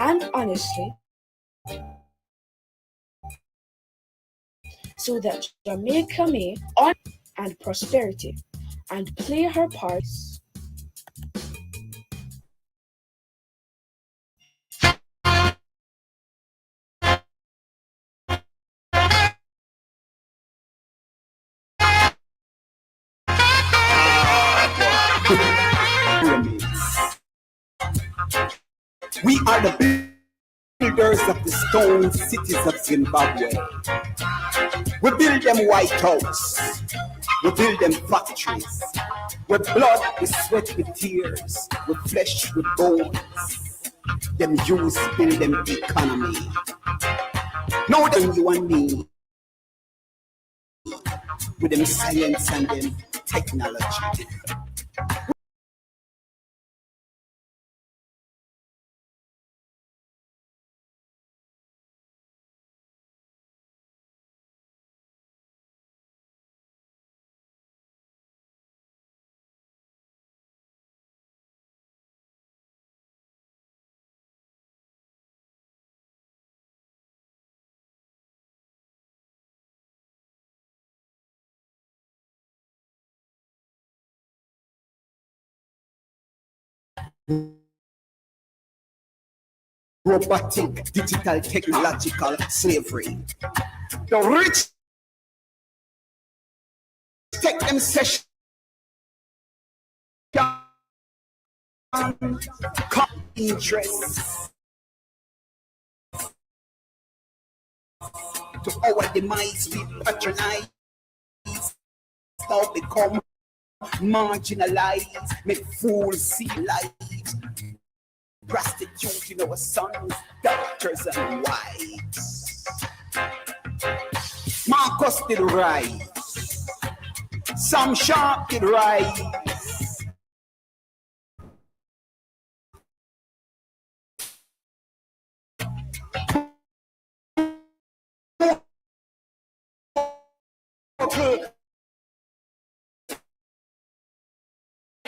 and honestly so that Jamaica may honor and prosperity and play her parts. We are the builders of the stone cities of Zimbabwe. We build them White House. We build them factories. With blood, with sweat, with tears. With flesh, with bones. Them use build them economy. Now them you and me. With them science and them technology. Robotic, digital, technological slavery. The rich take them session interests to our demise. We patronize, now become marginalized, make fools see light, prostituting our sons, daughters, and wives. Marcus did rise, Sam Sharp did rise.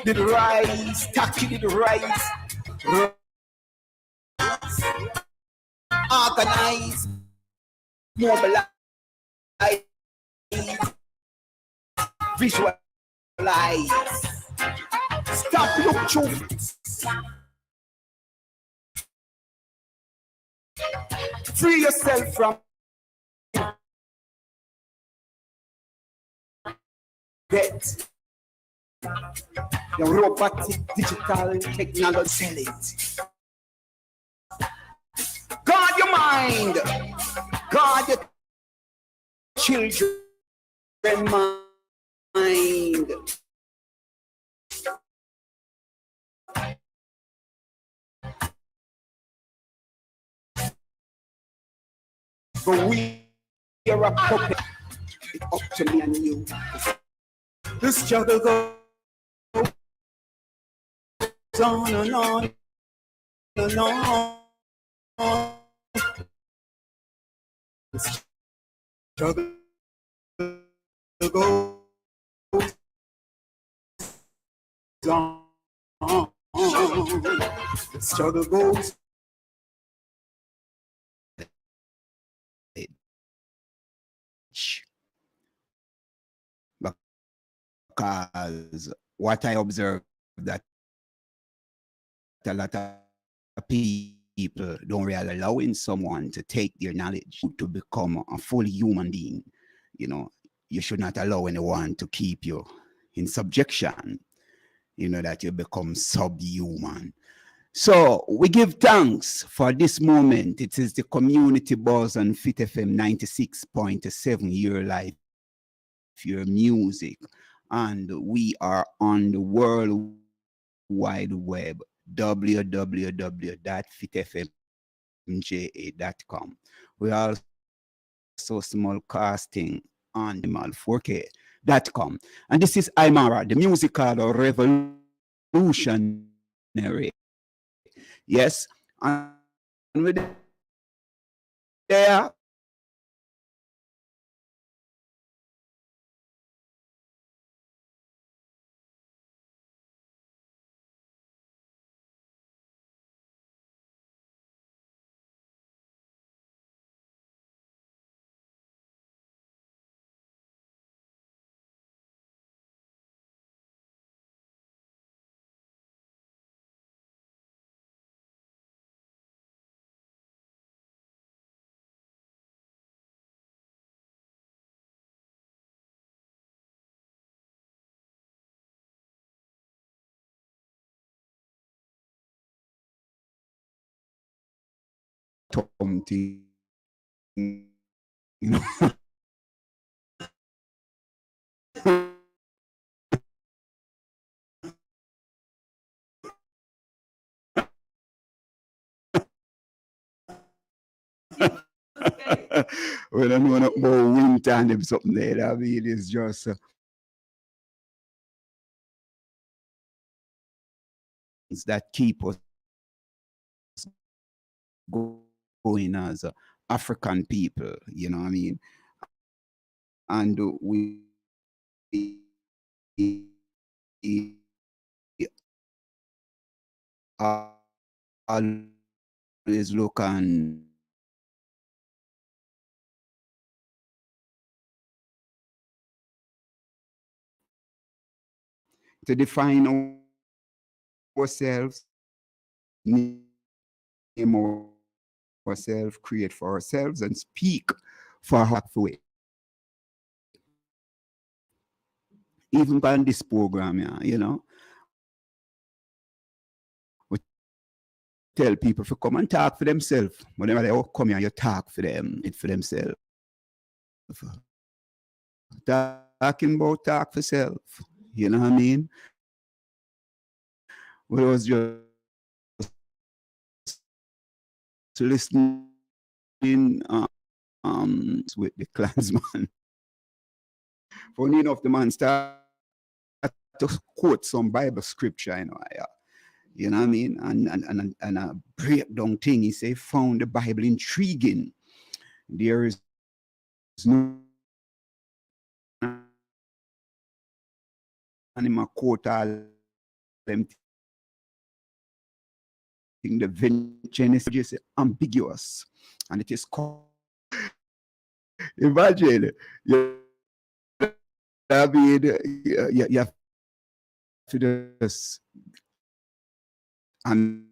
Did rise, Taki did rise, organize, mobilize, visualize. Stop look truth. Free yourself from debt. The robotic digital technology, sell it. Guard your mind. Guard your children's mind. But we are a puppet. It's up to me and you. The struggle goes on and on and on. The struggle goes on. The struggle goes. Because what I observe that a lot of people don't really allowing someone to take their knowledge to become a full human being. You know, you should not allow anyone to keep you in subjection, you know, that you become subhuman. So we give thanks for this moment. It is the Community Buzz on Fit FM 96.7, your life, your music. And we are on the World Wide Web, www.fitfmja.com. We are also simulcasting on 4K.com. And this is Aymara, the musical revolutionary. Yes, and with there something, you know. When I know about winter and them something there, I mean, it's just that keep us going as African people, you know what I mean? And we always look and to define ourselves, name ourselves, create for ourselves, and speak for our way. Even on this program, yeah, you know, we tell people to come and talk for themselves. Whenever they all come here, you talk for them, it for themselves. Talking about talk for self, you know what I mean? We was just listening with the Klansman. Funny enough, the man started to quote some Bible scripture, you know what I mean? And a breakdown thing. He say, found the Bible intriguing. There is no animal quote all them thing. The Genesis is ambiguous, and it is called. Imagine, I mean, you have to just, and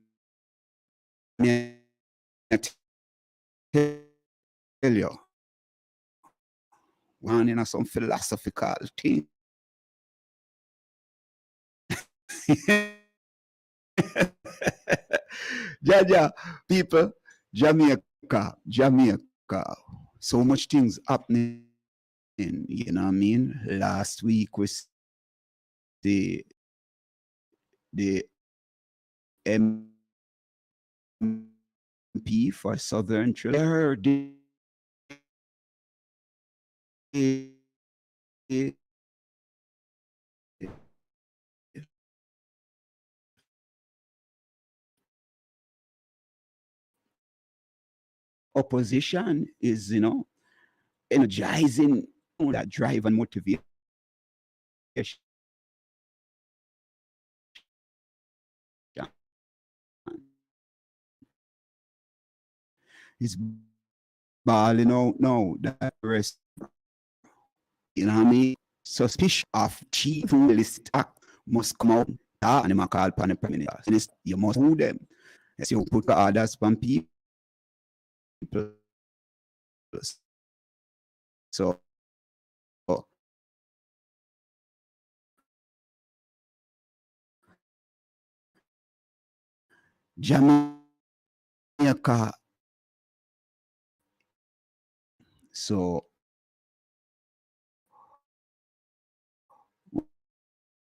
tell you, one in some philosophical thing. Jaja, people, Jamaica. So much things happening, you know what I mean? Last week was the MP for Southern Trinidad. Opposition is, energizing that drive and motivation. He's balling out now. That rest, you know what I mean? Suspicion of chief list act must come out. And they call upon the prime minister. You must do them. As you put the orders on people. So Jamaica. So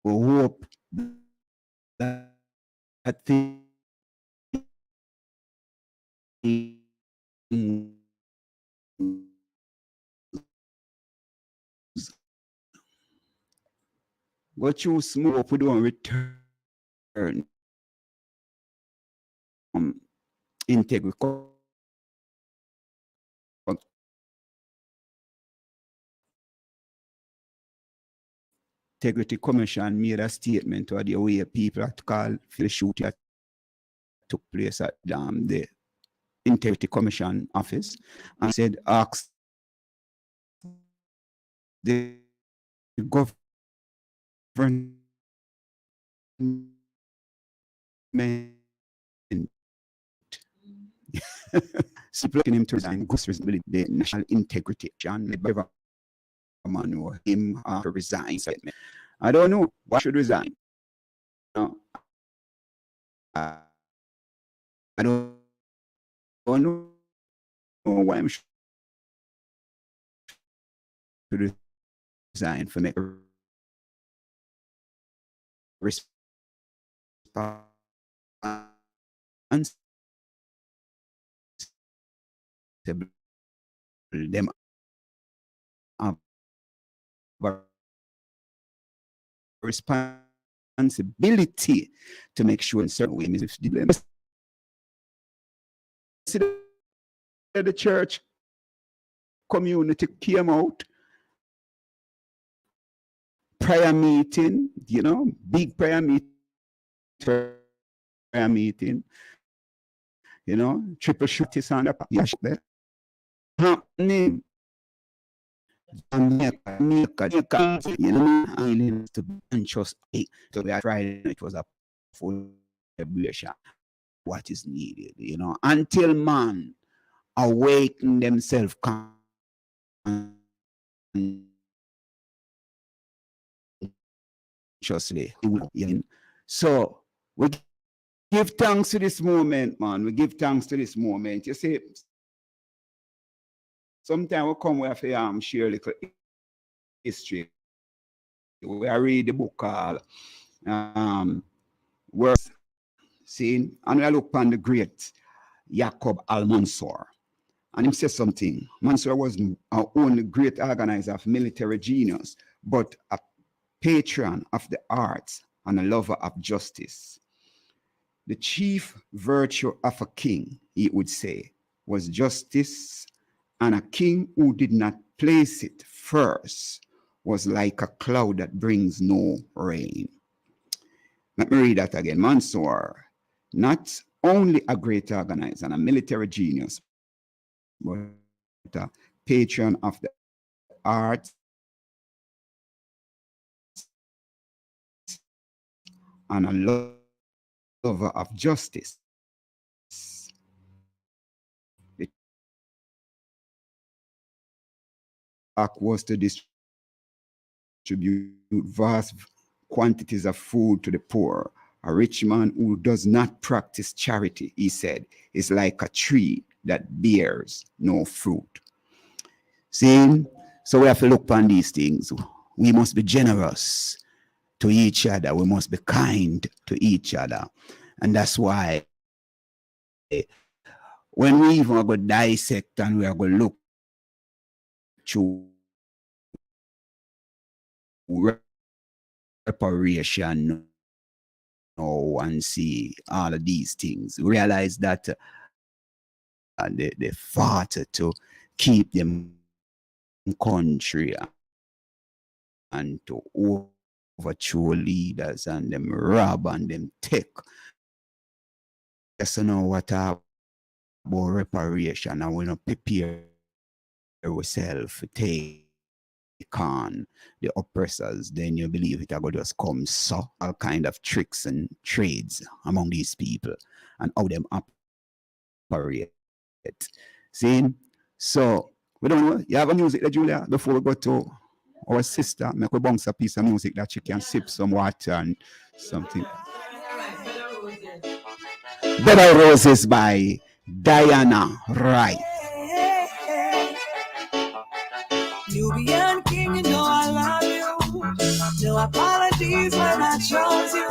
we hope that thing what you smooth we don't return integrity Commission made a statement or the way people had called for the shooting that took place at the Integrity Commission office and said, ask the government supplying him to resign, the national integrity. John man or him to resign. I don't know why should resign. I don't know why I'm should resign for make responsible them have a responsibility to make sure in certain ways the church community came out, prayer meeting, big prayer meeting, triple shooties on the there. Happening. Jamaica, and to be anxious. So we are trying, it was a full celebration. What is needed, until man awaken themselves consciously. So we give thanks to this moment, man. We give thanks to this moment. You see, sometimes we come with a share a little history. We read the book called Words, see, and we look upon the great Jacob Al-Mansur. And he said something. Mansur wasn't our only great organizer of military genius, but a patron of the arts and a lover of justice. The chief virtue of a king, he would say, was justice, and a king who did not place it first was like a cloud that brings no rain. Let me read that again. Mansur, not only a great organizer and a military genius, but a patron of the arts and a lover of justice. The act was to distribute vast quantities of food to the poor. A rich man who does not practice charity, he said, is like a tree that bears no fruit. See, so we have to look upon these things. We must be generous to each other. We must be kind to each other. And that's why when we even go dissect and we are going to look to reparation and see all of these things, realize that they fought to keep them country and to overthrow leaders and them rob and them take. Just know what about reparation, and we don't prepare ourselves to take on the oppressors, then you believe it will just come so all kind of tricks and trades among these people and how them operate. See? So we don't know. You have a music, Julia, before we go to our sister, make we bounce a piece of music that she can sip some water and something. Better Roses by Diana Wright. Nubian king, you know I love you. No apologies when I chose you.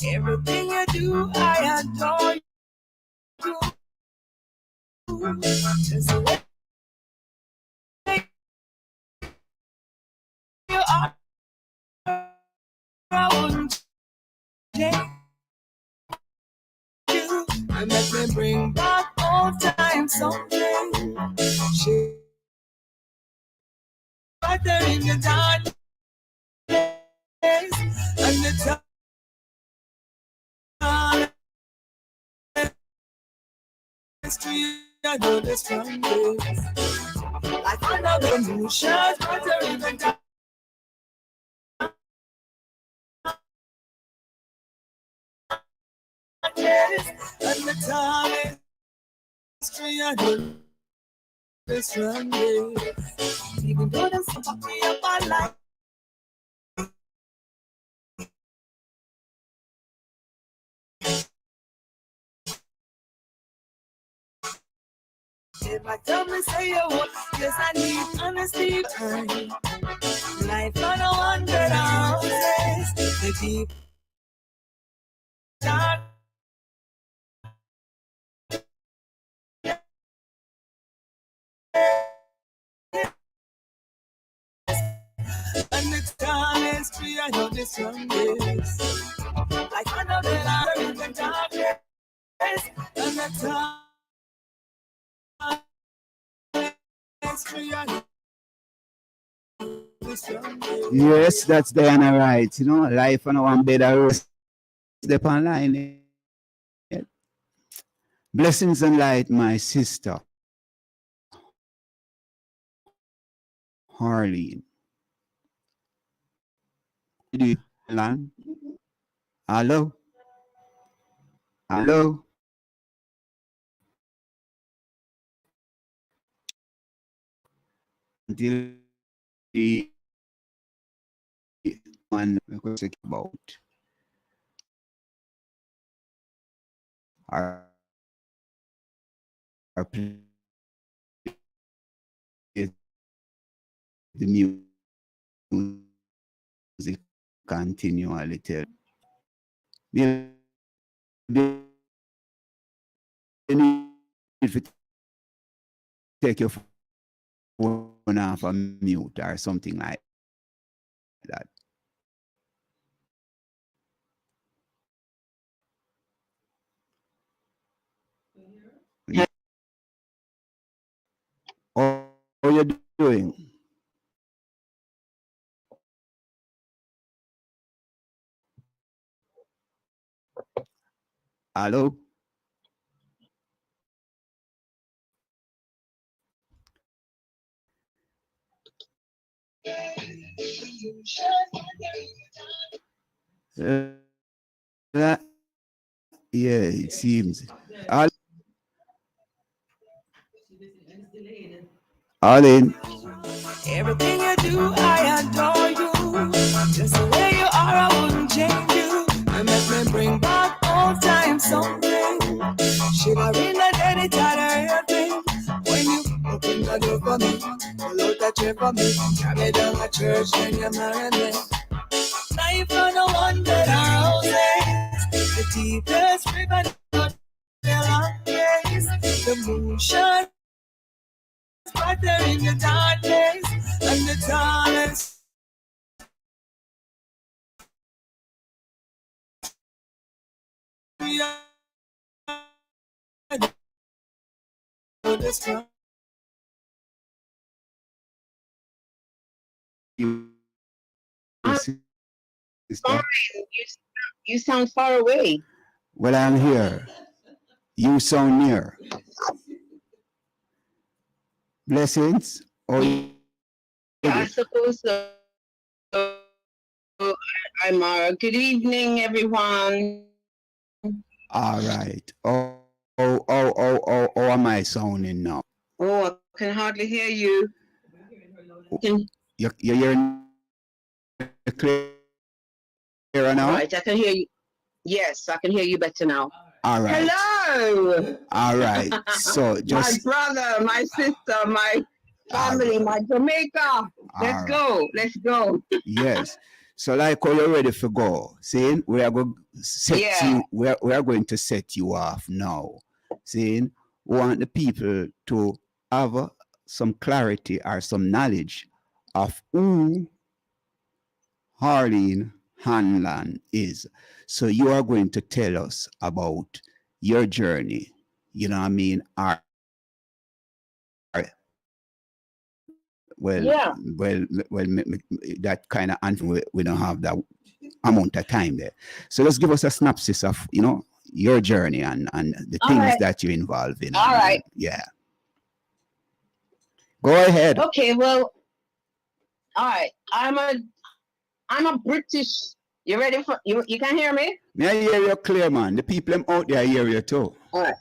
Everything you do, I adore you. Just the way you are, I wouldn't change you. You make me bring back old times someday. Right there in the dark place, and the dark street, I know the strong days. Like another moon shines right there in the dark place, and the dark street, I know the strong days. Even though they fuck me up, I like Never tell me say you won't. Yes, I need honesty. Life on a 100 houses. The deep dark. And the darkness tree, I know this one is. Like another light in the darkness. And the darkness tree, I know this one is. Yes, that's Diana right. You know, life on one bed of rose. Step online. Blessings and light, my sister. Harleen. Hello? Hello? Until the one we're talking about our the music continually tell you if you take your phone off a mute or something like that. How are you doing? Hello? Yeah, it seems. Arlene. Everything you do, I adore you. Just the way you are, I wouldn't change you. You make me bring back old times something. Shivering the dead, it's all everything. When you open the door for me, pull out the chair for me, carry me down to church, then you marry me. Life on a 100 houses, the deepest river, the longest, the moon shines brighter in the darkness, and the tallest. You sound far away. Well, I'm here. You sound near. Blessings. Oh, I suppose so. I'm good evening, everyone. All right. Oh, am I sounding now? Oh, I can hardly hear you. You're hearing clear now? Right, I can hear you. Yes, I can hear you better now. All right. Hello. All right. So just my brother, my sister, my family, my Jamaica. Let's go. Let's go. Yes. So like when you're ready to go, see, we are going to set you. We are going to set you off now. See, we want the people to have some clarity or some knowledge of who Harleen Hanlan is. So you are going to tell us about your journey. You know what I mean? Well, that kind of answer, we don't have that amount of time there. So let's give us a synopsis of, you know, your journey and the things that you're involved in. All right. Yeah. Go ahead. Okay, well, all right. I'm a British. You ready for you? You can hear me? Yeah, hear you clear, man. The people out there hear you too. All right.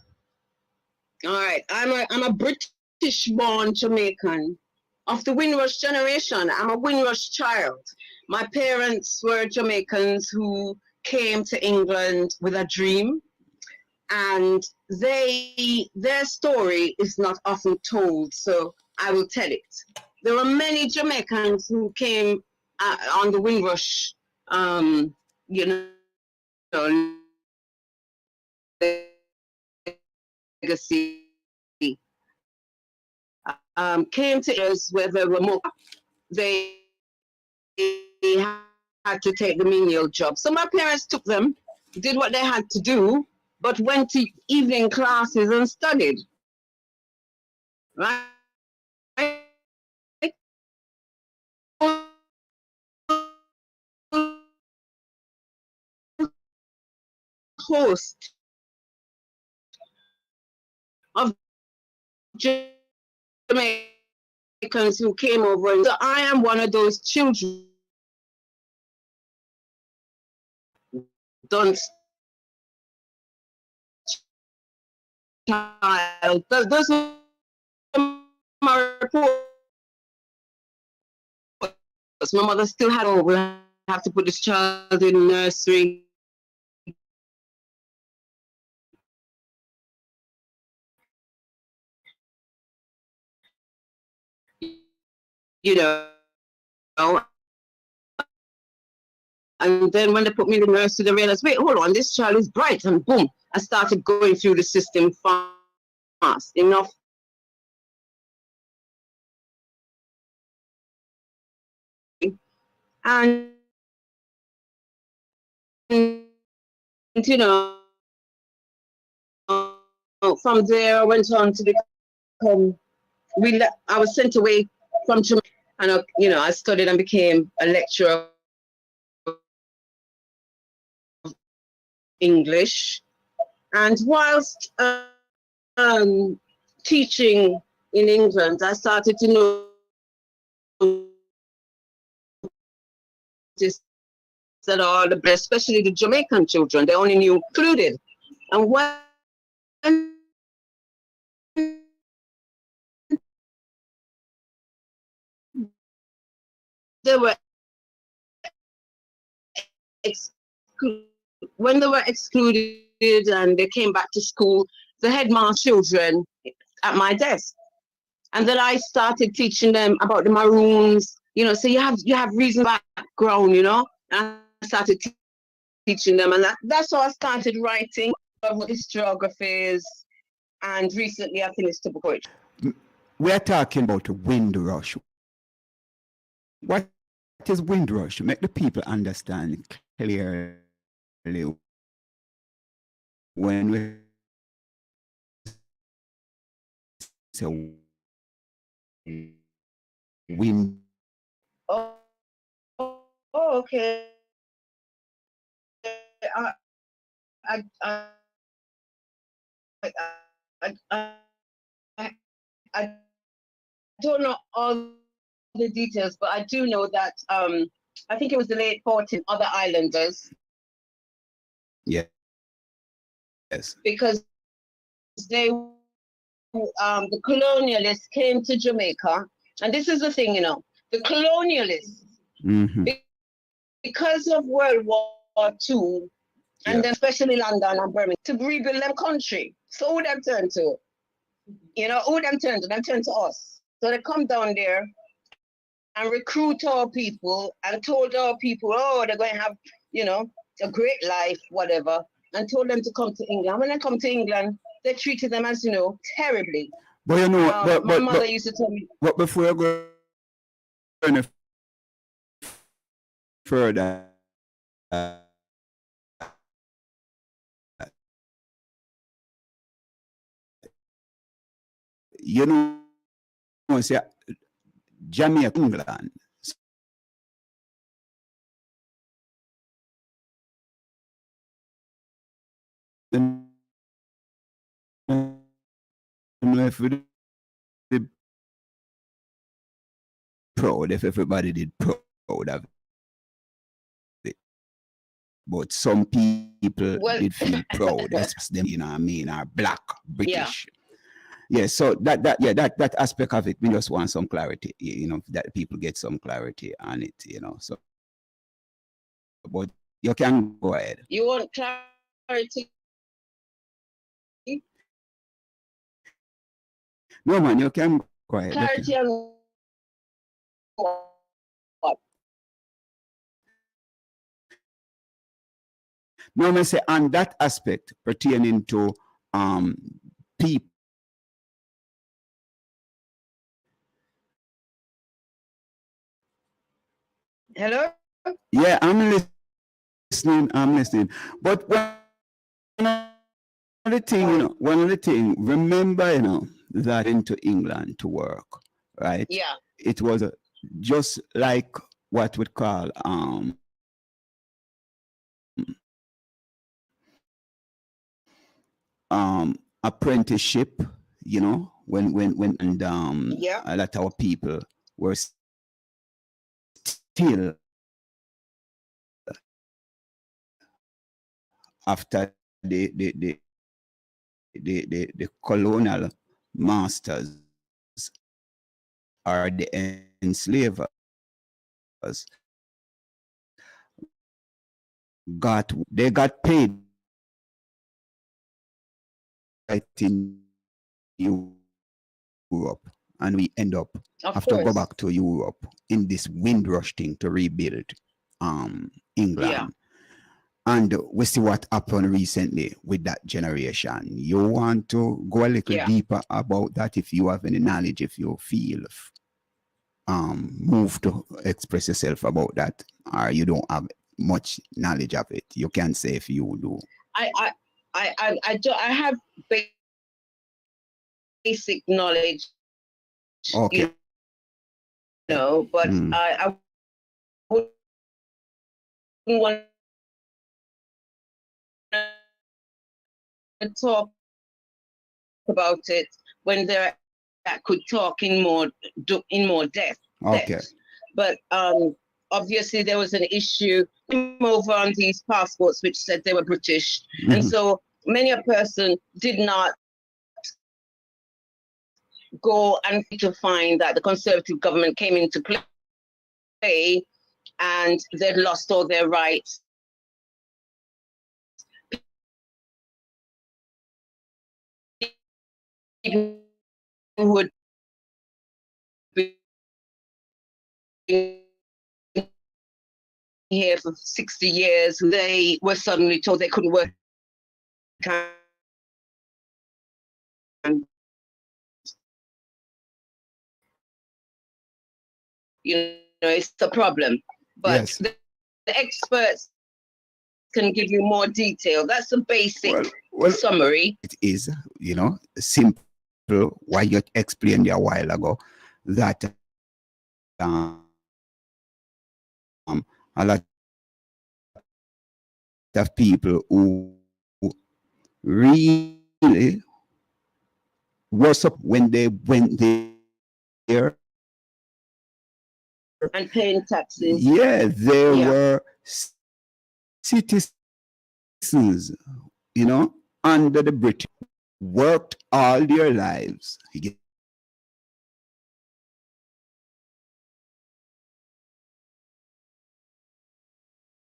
All right. I'm a British born Jamaican. Of the Windrush generation, I'm a Windrush child. My parents were Jamaicans who came to England with a dream. and their story is not often told, so I will tell it. There were many Jamaicans who came on the Windrush, you know, legacy, came to us where they were more, they had to take the menial job. So my parents took them, did what they had to do, but went to evening classes and studied. Right? Host of Jamaicans who came over. So I am one of those children. Don't child. Those are my reports. My mother still had, oh, we'll have to put this child in nursery. You know, and then when they put me in the nursery, they realized, wait, hold on, this child is bright, and boom, I started going through the system fast enough. And you know, from there I went on to become. I was sent away from Jamaica, and you know, I studied and became a lecturer of English. And whilst teaching in England, I started to notice that all the best, especially the Jamaican children, they only knew included. And when they were excluded and they came back to school, the headmaster children at my desk. And then I started teaching them about the Maroons, you know, so you have reason background, you know. And I started teaching them, and that's how I started writing historiographies, and recently I finished a book poetry. We're talking about a Windrush. What is Windrush? Make the people understand clearly when we say wind. Oh, okay. I don't know all the details, but I do know that I think it was the late 14 other islanders. Yeah. Yes. Because they the colonialists came to Jamaica, and this is the thing, you know, the colonialists, because of World War II, and then especially London and Birmingham, to rebuild their country. So who them turn to? You know, who them turn to? Them turn to us. So they come down there and recruit our people and told our people, oh, they're going to have, you know, a great life, whatever, and told them to come to England. When they come to England, they treated them, as you know, terribly. But you know, my mother used to tell me. But before I go any further, you know, say Jamaica, England. If we did proud, if everybody did proud of it, but some people did feel proud. That's them, you know what I mean, are black, British. Yeah, so that aspect of it, we just want some clarity, you know, that people get some clarity on it, you know. So, but you can go ahead. You want clarity No, man, you can quiet. Clarity on what? No, I say on that aspect pertaining to people. Hello? Yeah, I'm listening. I'm listening. But one of the thing, remember, that into England to work, right? Yeah. It was just like what we call apprenticeship, and Yeah. a lot of our people were still after the colonial masters or the enslavers got paid right in Europe, and we end up Of have to go course. back to Europe in this Windrush thing to rebuild England. Yeah. And we see what happened recently with that generation. You want to go a little Yeah. deeper about that if you have any knowledge, if you feel moved to express yourself about that, or you don't have much knowledge of it. You can say if you do. I have basic knowledge, Okay. but Mm. I wouldn't want to talk about it when there I could talk in more depth. Okay. But obviously there was an issue over on these passports which said they were British, and so many a person did not go and to find that the Conservative government came into play and they'd lost all their rights. People who would be here for 60 years, they were suddenly told they couldn't work. It's a problem. But Yes. the experts can give you more detail. That's the basic summary. It is, simple. Why you explained a while ago that a lot of people who really was up when they went there and paying taxes. Yeah, they were citizens, under the British, worked all their lives. You get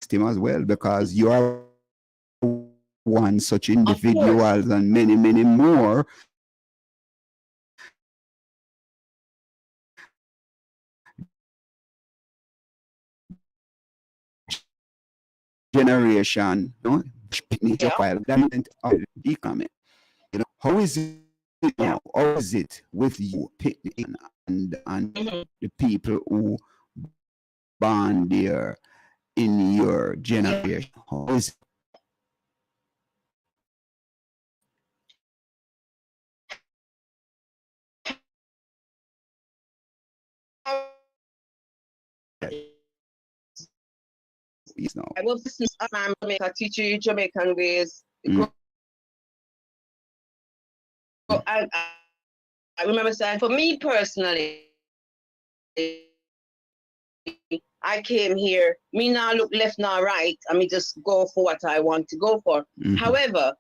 him as well, because you are one such individuals and many, many more generation, how is it? How is it with you and the people who born there in your generation? How is it? I will Jamaica, teach you Jamaican ways. I remember saying, for me personally, I came here, me now look left now right, and me just go for what I want to go for. However,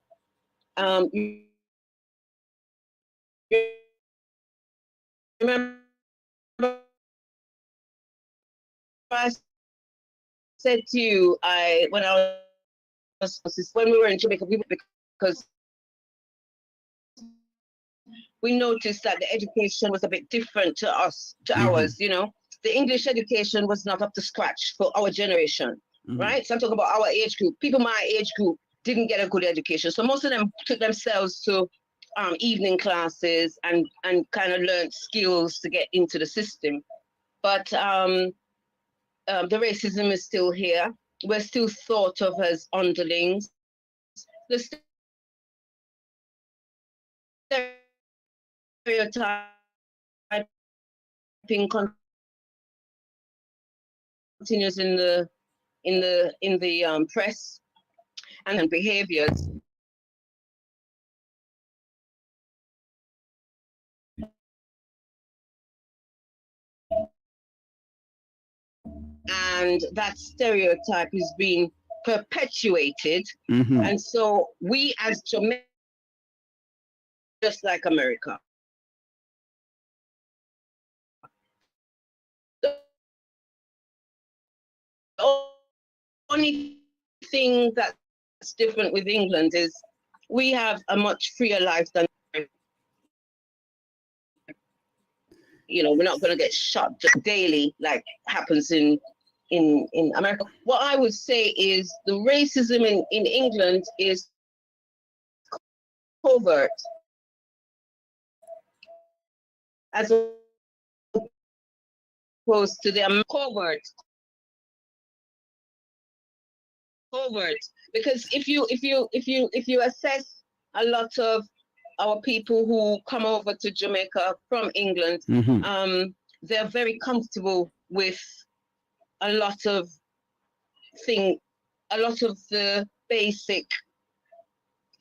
remember I said to you, when we were in Jamaica, because we noticed that the education was a bit different to us, to Mhm. ours, you know. The English education was not up to scratch for our generation, Mhm. right? So I'm talking about our age group. People my age group didn't get a good education. So most of them took themselves to evening classes and kind of learned skills to get into the system. But the racism is still here. We're still thought of as underlings. The stereotyping continues in the press and behaviors. And that stereotype is being perpetuated. Mhm. And so we as Jamaica, just like America, the only thing that's different with England is we have a much freer life than, you know, we're not going to get shot daily like happens in America. What I would say is the racism in England is covert as opposed to the covert, because if you assess a lot of our people who come over to Jamaica from England, Mhm. they're very comfortable with a lot of thing, a lot of the basic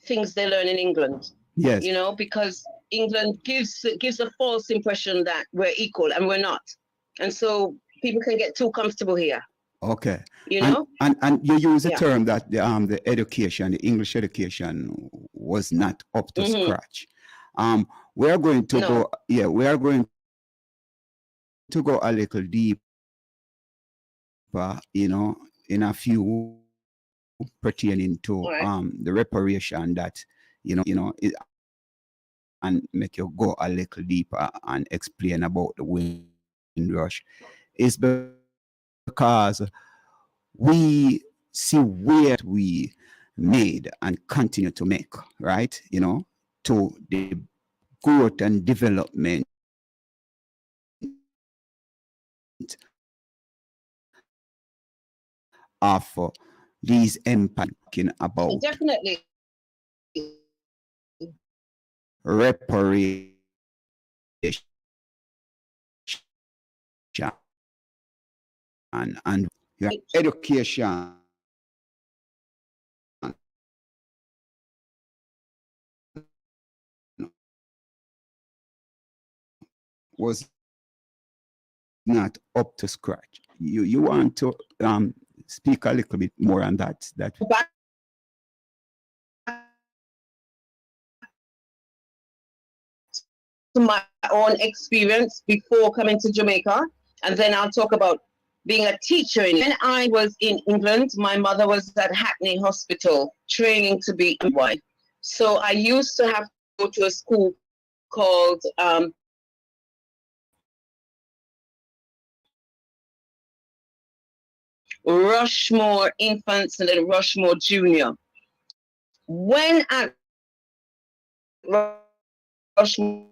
things they learn in England. Yes. You know, because England gives a false impression that we're equal and we're not, and so people can get too comfortable here. Okay. You And know, and you use the yeah. term that the education, the English education was not up to Hmm. scratch. We are going to No. go, yeah, we are going to go a little deeper, you know, in a few pertaining to All right. the reparation that, it, and make you go a little deeper and explain about the Windrush is because we see where we made and continue to make, right? To the growth and development of these empires talking about Definitely. reparation and your education was not up to scratch. You want to speak a little bit more on that Back to my own experience before coming to Jamaica, and then I'll talk about being a teacher. When I was in England, my mother was at Hackney Hospital training to be a midwife. So I used to have to go to a school called Rushmore Infants and then Rushmore Junior. When at Rushmore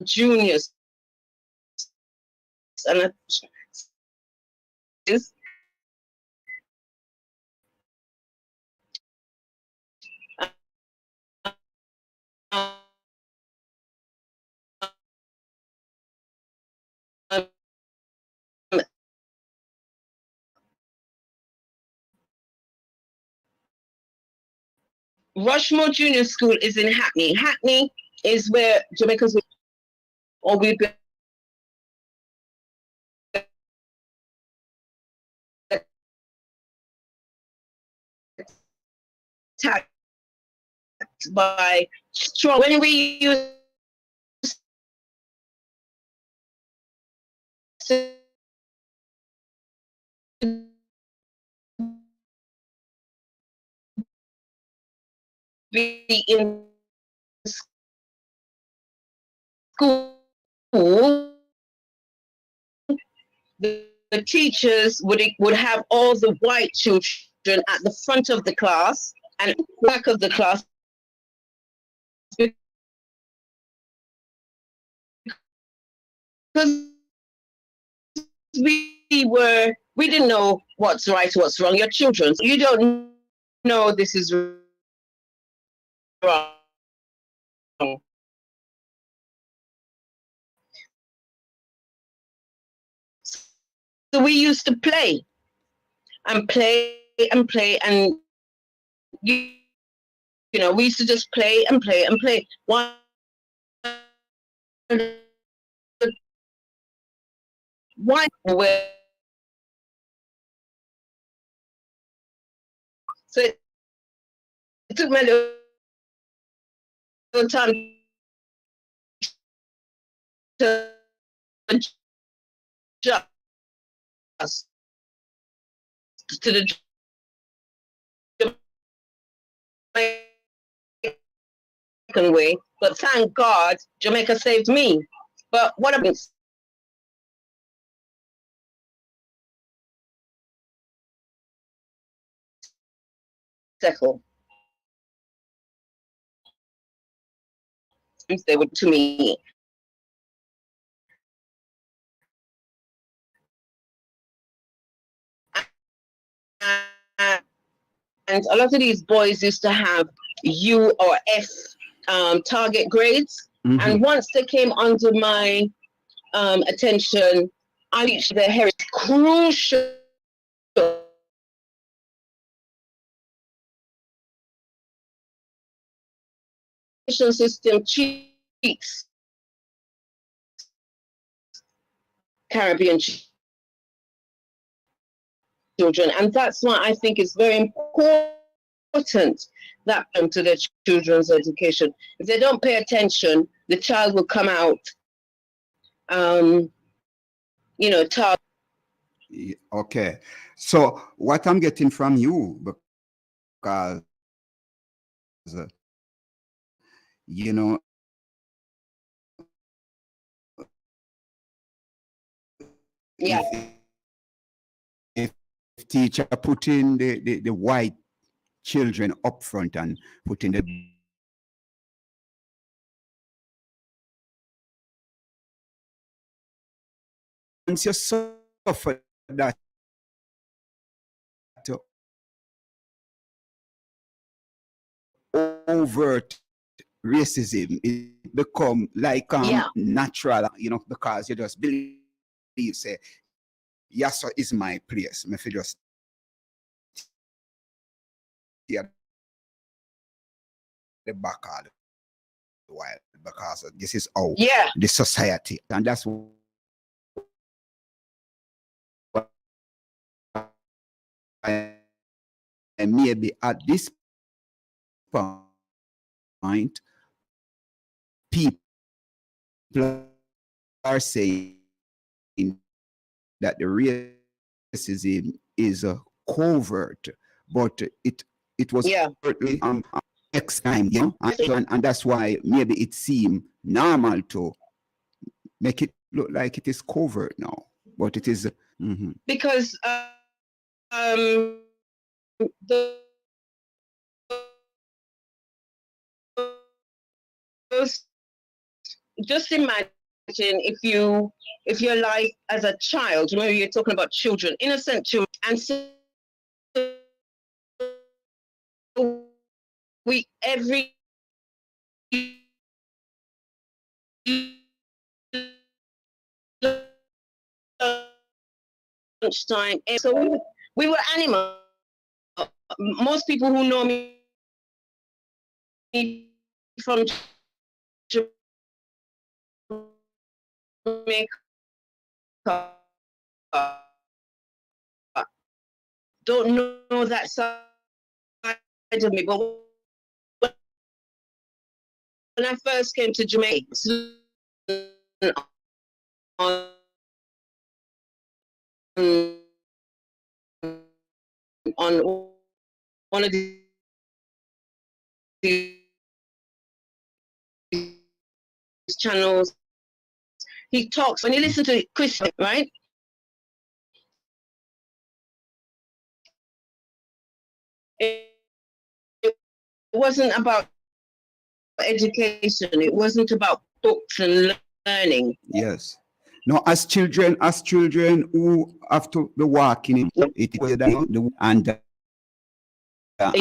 Juniors, and is Rushmore Junior School is in Hackney. Hackney is where Jamaica's or we've been attacked by strong. When we used to be in school, the teachers would have all the white children at the front of the class and back of the class, because we didn't know what's right, what's wrong. Your children, you don't know this is wrong. So we used to play and play and play, and you know, we used to just play and play and play. One where so it took me a little time to adjust to the Jamaican way, but thank God Jamaica saved me. But what about settle? They would to me. And a lot of these boys used to have U or F target grades. Mhm. And once they came under my attention, I reached their heritage. Crucial system treats Caribbean children, and that's why I think it's very important that to their children's education. If they don't pay attention, the child will come out, you know, Okay. So what I'm getting from you, because you know, yeah, if teacher putting the white children up front and putting the once you suffer that overt racism, it become like yeah, natural, you know, because you just believe, say, yes, sir, is my place. Me fi just yeah, the back of the while because this is how yeah, the society, and that's why maybe at this point people are saying that the racism is a covert, but it was yeah. covertly next time, you know, and that's why maybe it seemed normal to make it look like it is covert now, but it is. Mhm. Because the just imagine if your life as a child, remember you're talking about children, innocent children, and so we every lunchtime, so we were animals. Most people who know me from Jamaica don't know that side of me, but when I first came to Jamaica on one of these channels he talks, when you listen to Chris, right? It wasn't about education. It wasn't about books and learning. Yes. No, as children who have to be walking, it was and It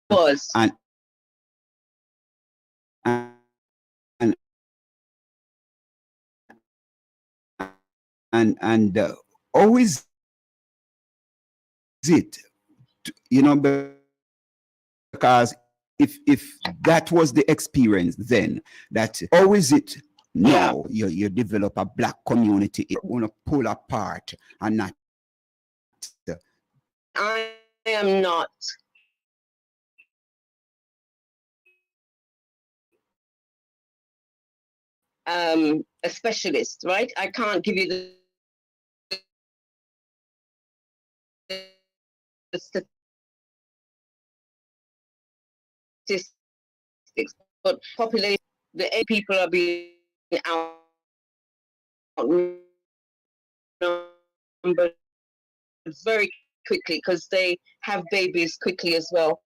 was. and and how is it, you know, because if that was the experience then, that how is it now you develop a black community, it want to pull apart and not I am not a specialist, right? I can't give you the statistics, but population, the eight people are being outnumbered very quickly because they have babies quickly as well.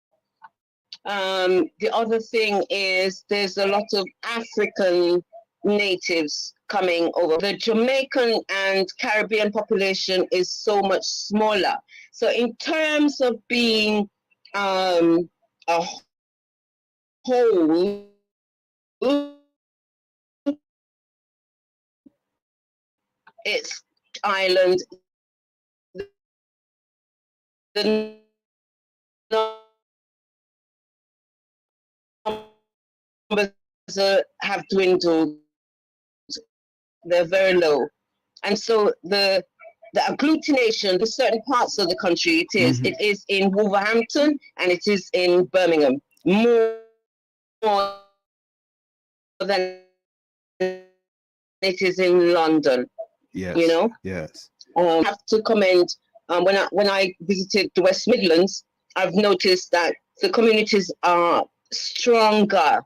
The other thing is there's a lot of African natives coming over. The Jamaican and Caribbean population is so much smaller. So in terms of being a whole, it's island. The numbers have dwindled. They're very low. And so the agglutination, the certain parts of the country it is in Wolverhampton and it is in Birmingham more than it is in London. yes, you know. Yes. I have to commend when I visited the West Midlands, I've noticed that the communities are stronger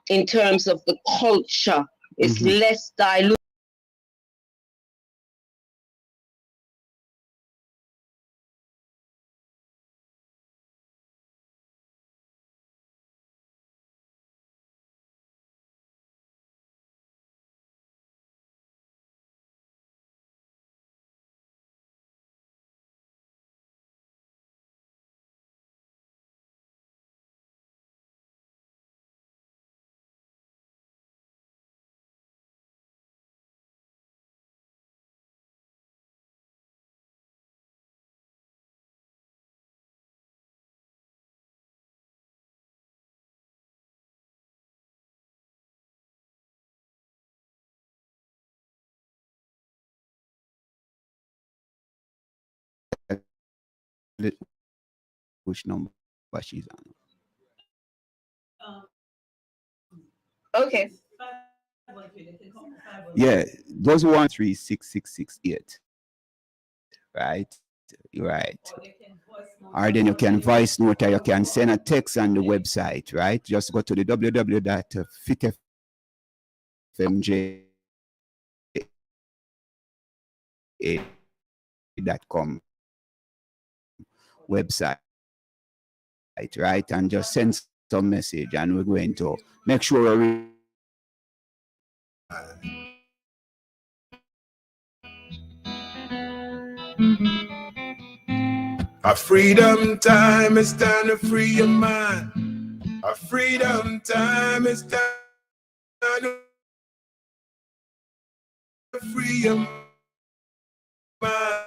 in terms of the culture. It's less diluted. Which number she's on? Okay. Yeah, those 1366668. Right? Right. Or then you can voice note or you can send a text on the website, right? Just go to the www.fitfmj.com website, right? And just send some message and we're going to make sure we A freedom time, it's time to free your mind. A freedom time, it's time to free your mind.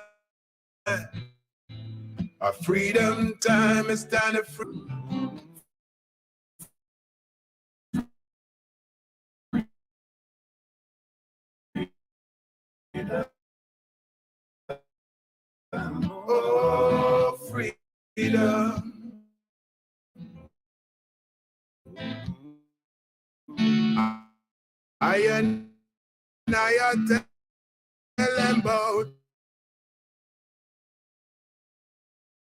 A freedom time, it's time to free. Oh, freedom. I tell them about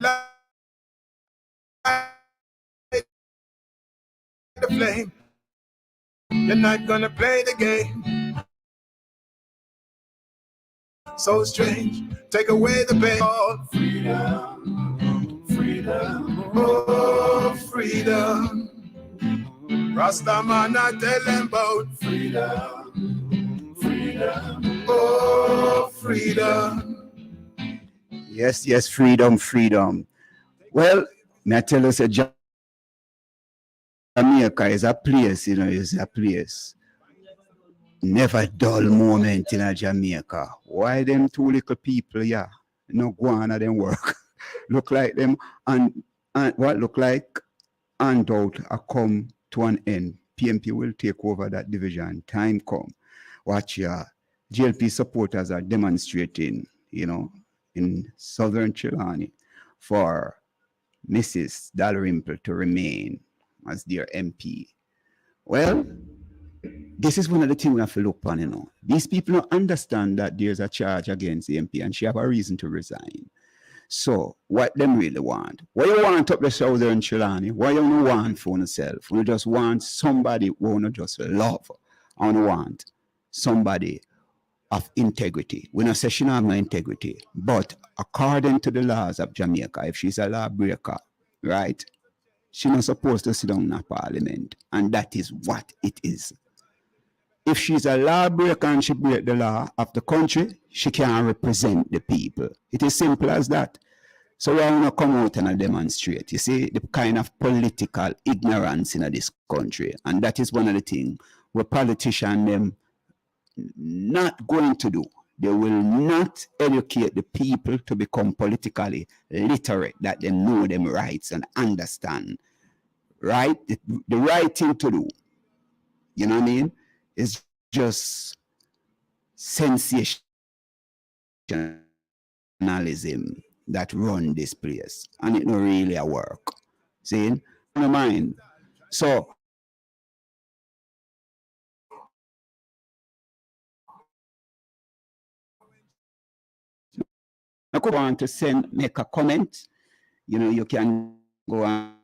light the flame. You're not gonna play the game. So strange. Take away the pain. Oh, freedom, freedom, oh, freedom. Rastaman, I tell them about freedom, freedom, oh, freedom. Yes, yes, freedom, freedom. Well, may I tell us, Jamaica is a place, you know, is a place. Never dull moment in a Jamaica. Why them two little people, yeah, no go on at them work. Look like them and what look like handout are come to an end. PMP will take over that division. Time come. Watch ya. GLP supporters are demonstrating, you know, in southern Chilani for Mrs. Dalrymple to remain as their MP. Well, this is one of the things we have to look on, you know. These people don't understand that there's a charge against the MP and she have a reason to resign. So, what them really want? What you want up the southern Chilani? What you don't want for yourself? You just want somebody who you just love and want somebody of integrity. We don't say she don't have no integrity, but according to the laws of Jamaica, if she's a lawbreaker, right, she's not supposed to sit down in a parliament, and that is what it is. If she's a lawbreaker and she break the law of the country, she can't represent the people. It is simple as that. So we want to come out and demonstrate. You see, the kind of political ignorance in this country. And that is one of the things where politicians them not going to do. They will not educate the people to become politically literate, that they know them rights and understand, right? The right thing to do, you know what I mean? It's just sensationalism that run this place, and it not really a work. See, no mind. So I could want to make a comment. You know, you can go on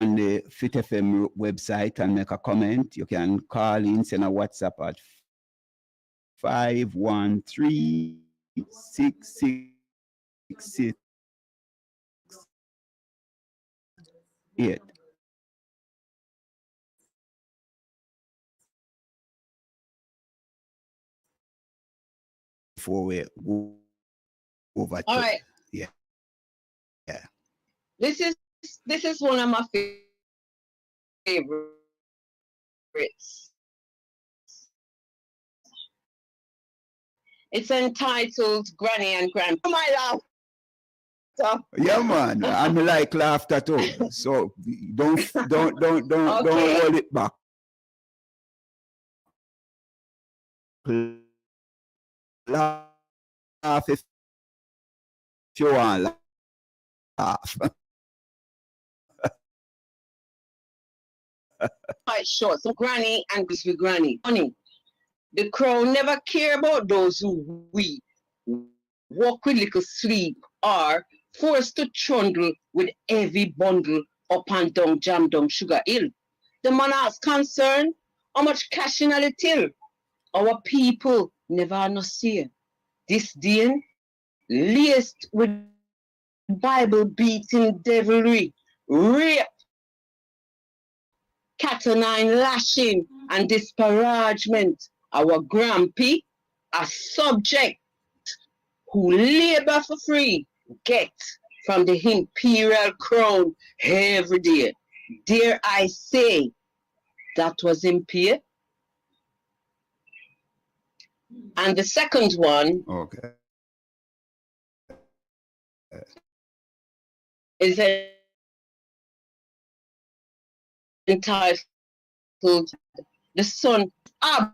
the Fit FM website and make a comment. You can call in, send a WhatsApp at 513-666-8. Before we go over All to right. yeah. This is one of my favorites. It's entitled Granny and Grandpa. My love. Yeah, man. I like laughter too. So don't hold it back. Laugh if you want. Laugh. Quite short. So Granny and with Granny. Funny. The crown never care about those who weep, walk with little sleep, or forced to trundle with heavy bundle up and down jam down Sugar Hill. The monarch's concern, how much cash in the till. Our people never no see. This day, laced with Bible beating devilry, rape, cat o' nine lashing, and disparagement. Our grampy, a subject who labor for free, get from the imperial crown every day. Dare I say, that was impure. And the second one Okay. is entitled The Sun Obvious.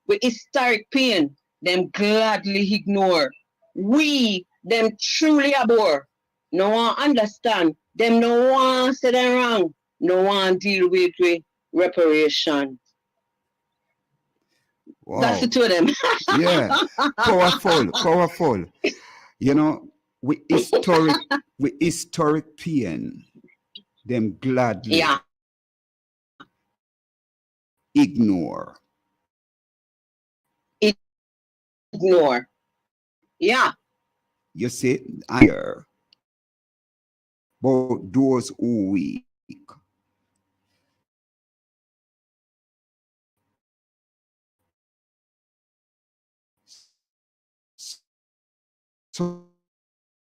With historic pain, them gladly ignore. We, them truly abhor. No one understand. Them no one say them wrong. No one deal with reparation. Wow. That's the two of them. Yeah. Powerful. You know, with historic pain, them gladly ignore. Ignore. Yeah. You see, here, but those who weak.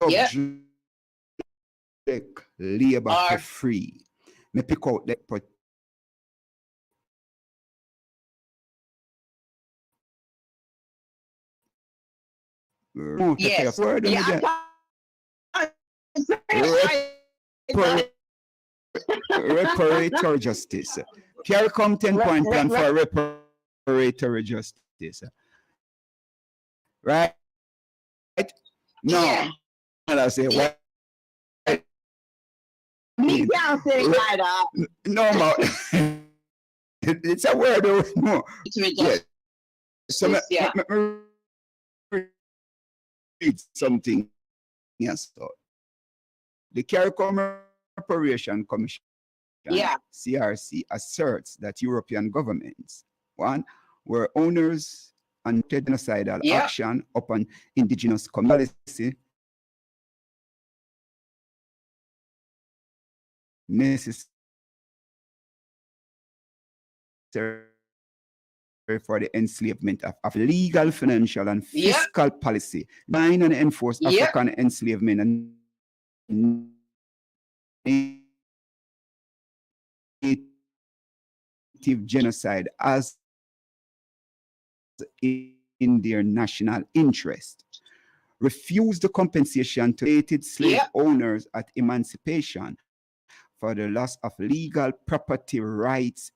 Yeah. Labor Or- for free. Me pick out that Yes. word Yeah. Reparator justice. CARICOM 10-point plan for reparatory justice. Right? No. Yeah. And I say, what? Me can't say it like that. No, it's a word. No. It's ridiculous. So Yeah. read something. Yes. So the CARICOM Reparation Commission, Yeah. CRC, asserts that European governments, one, were owners and genocidal Yeah. action upon indigenous communities necessary for the enslavement of legal, financial, and Yeah. fiscal policy, define and enforce Yeah. African enslavement and native genocide as in their national interest. Refuse the compensation to native slave Yeah. owners at emancipation for the loss of legal property rights.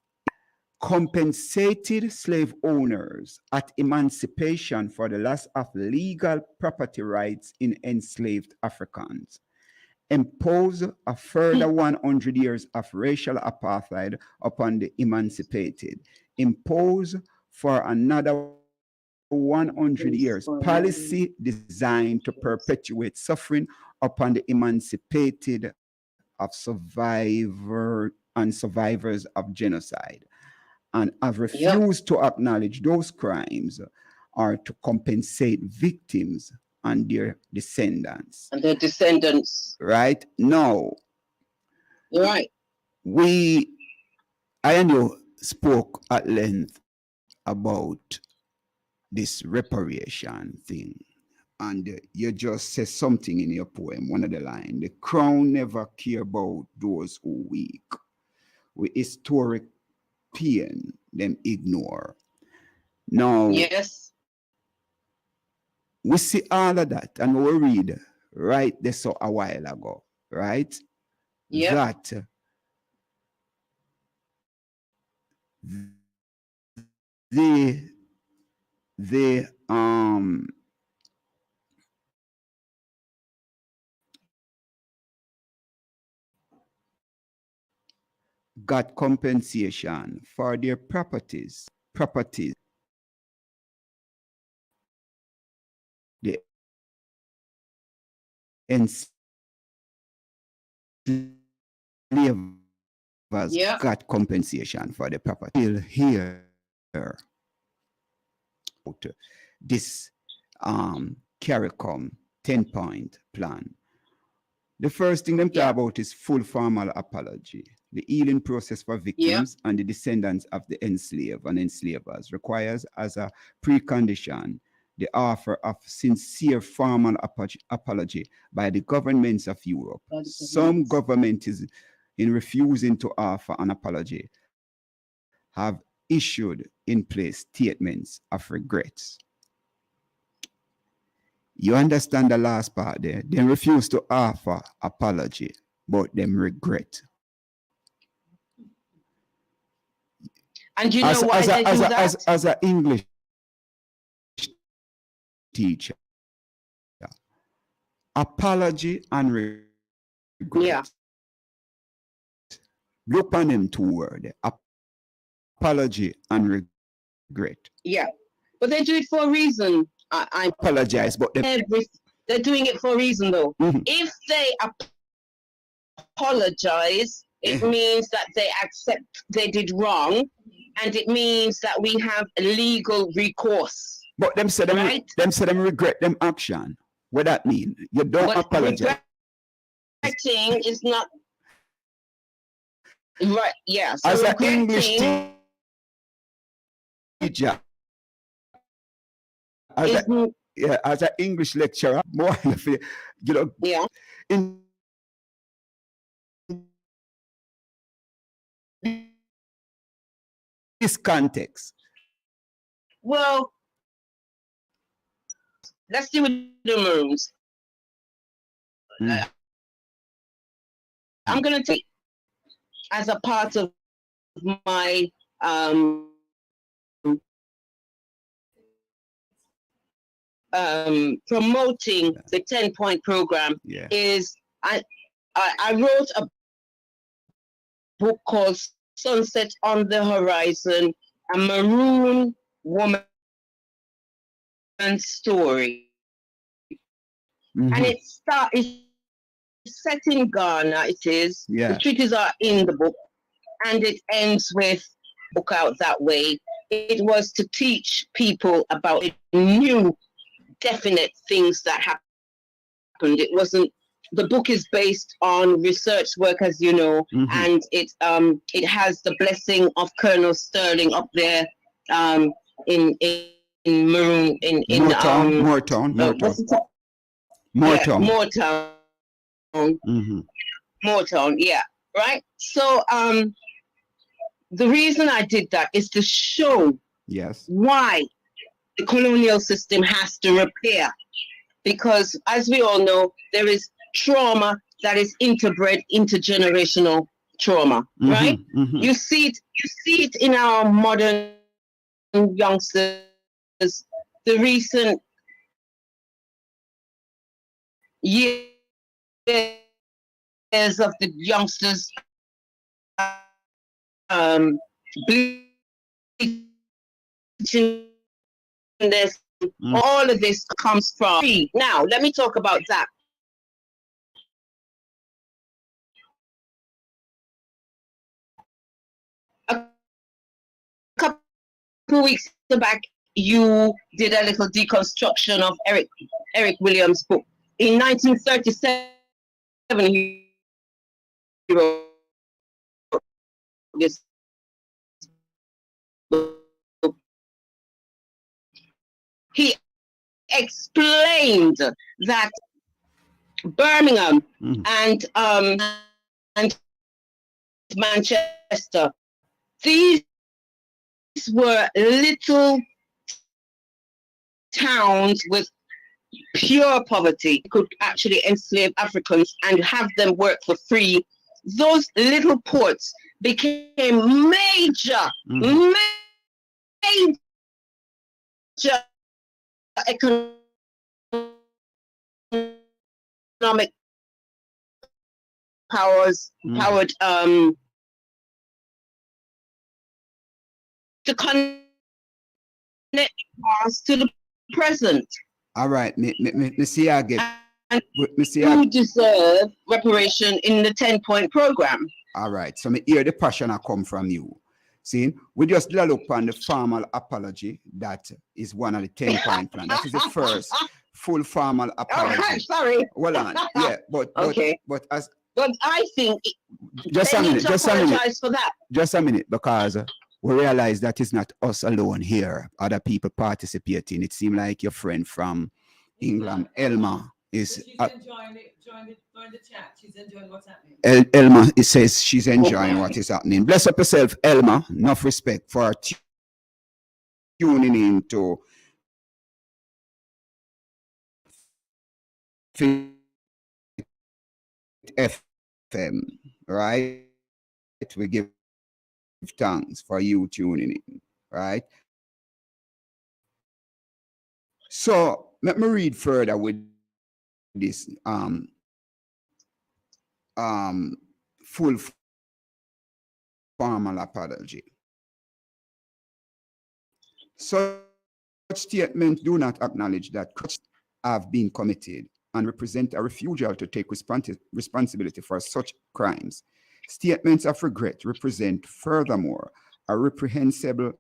Compensated slave owners at emancipation for the loss of legal property rights in enslaved Africans. Impose a further 100 years of racial apartheid upon the emancipated. Impose for another 100 years policy designed to perpetuate suffering upon the emancipated of survivors of genocide, and have refused to acknowledge those crimes or to compensate victims and their descendants. And their descendants. Right? Now, Right. I and you spoke at length about this reparation thing. And you just said something in your poem, one of the lines. The crown never care about those who weak. With historic pain, them ignore. Now, Yes. we see all of that and we read right this a while ago, right? Yeah. That the got compensation for their properties. The enslavers Yeah. got compensation for the property. Still here, this CARICOM 10-point plan. The first thing them talk about is full formal apology. The healing process for victims and the descendants of the enslaved and enslavers requires as a precondition the offer of sincere formal apology by the governments of Europe. Some governments, in refusing to offer an apology, have issued in place statements of regrets. You understand the last part there? They refuse to offer apology, but them regret. And you know why they do that? As an English teacher, apology and regret. Yeah. Look on them two words, apology and regret. Yeah. But they do it for a reason. I apologize, but they're doing it for a reason though. Mhm. If they apologize, it means that they accept they did wrong and it means that we have a legal recourse. But them say them, Right. them say them regret them action. What that mean? You don't But apologize. regretting is not right. Yeah. So As an English regretting teacher, as is a, yeah, as an English lecturer, more you know, yeah. in this context. Well, let's deal with the Maroons. Mm. I'm gonna take as a part of my promoting the 10-point program Yeah. is I wrote a book called Sunset on the Horizon, a Maroon woman's story. Mhm. And it's set in Ghana, it is. Yeah. The treaties are in the book, and it ends with book out that way. It was to teach people about new, definite things that happened. It wasn't. The book is based on research work, as you know, Mhm. and it has the blessing of Colonel Sterling up there in Maroon in Moortown. what's it called? Moortown. Yeah, Moortown. Mhm. Moortown, yeah, right. So the reason I did that is to show Yes. why the colonial system has to repair, because as we all know, there is trauma that is interbred, intergenerational trauma, Mhm, right? mhm. You see it in our modern youngsters. The recent years of the youngsters bleaching this, all of this comes from. Now, let me talk about that. A couple weeks back, you did a little deconstruction of Eric Williams' book. In 1937, he wrote this book. He explained that Birmingham Mhm. and Manchester, these were little towns with pure poverty. You could actually enslave Africans and have them work for free. Those little ports became major economic powered to connect us to the present. All right. Me see again. And Me see who deserve reparation in the 10-point program. All right. So me hear the passion I come from you. See, we just look upon the formal apology that is one of the 10-point plan. That is the first full formal apology. Oh, sorry. Well on. Yeah, but Okay. but as But I think just a they need minute, to just a minute, apologize for that. just a minute, because we realize that it's not us alone here. Other people participating. It seems like your friend from England, Elma, is She's enjoying it, join the chat. She's enjoying what's happening. Elma. It says she's enjoying what is happening. Bless up yourself, Elma. Enough respect for tuning in to FM, right? We give thanks for you tuning in, right? So let me read further with this full formal apology. Such statements do not acknowledge that crimes have been committed and represent a refusal to take responsibility for such crimes. Statements of regret represent, furthermore, a reprehensible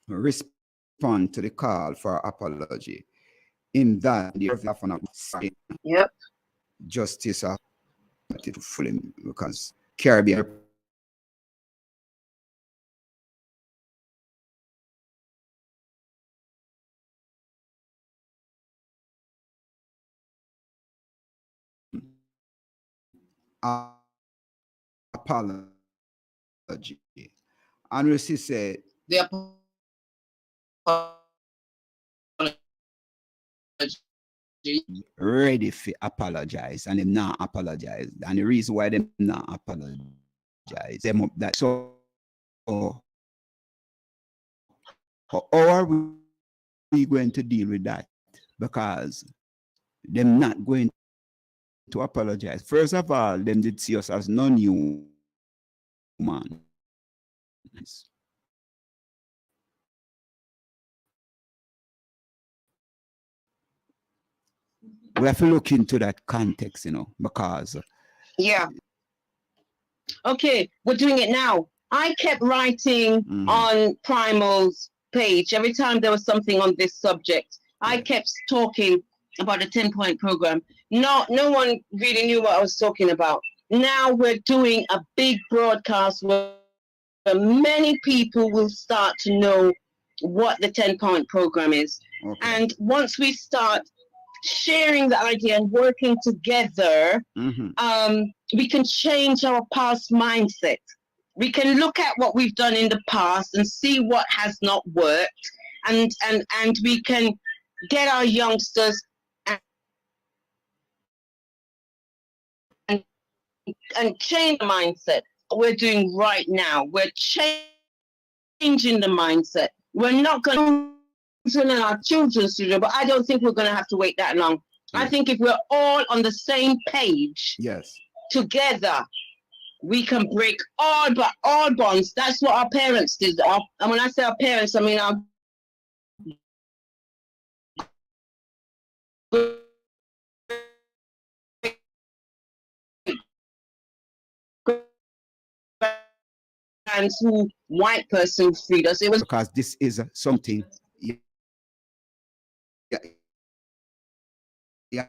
respond to the call for apology. In that, the Yep. justice of to fully because Caribbean apology. And we see say The ready to apologize and them not apologize. And the reason why them not apologize, them up that so how are we going to deal with that? Because them not going to apologize. First of all, them did see us as non-human. We have to look into that context, because Yeah. Okay, we're doing it now. I kept writing on Primal's page every time there was something on this subject. I kept talking about the 10-point program. No one really knew what I was talking about. Now we're doing a big broadcast where many people will start to know what the 10-point program is. okay. And once we start sharing the idea and working together, we can change our past mindset. We can look at what we've done in the past and see what has not worked, and we can get our youngsters and change the mindset. We're doing right now. We're changing the mindset. We're not going to in our children's studio, but I don't think we're going to have to wait that long. I think if we're all on the same page, yes, together, we can break all bonds. That's what our parents did. And when I say our parents, I mean our parents who white person freed us. It was because this is something. Yeah.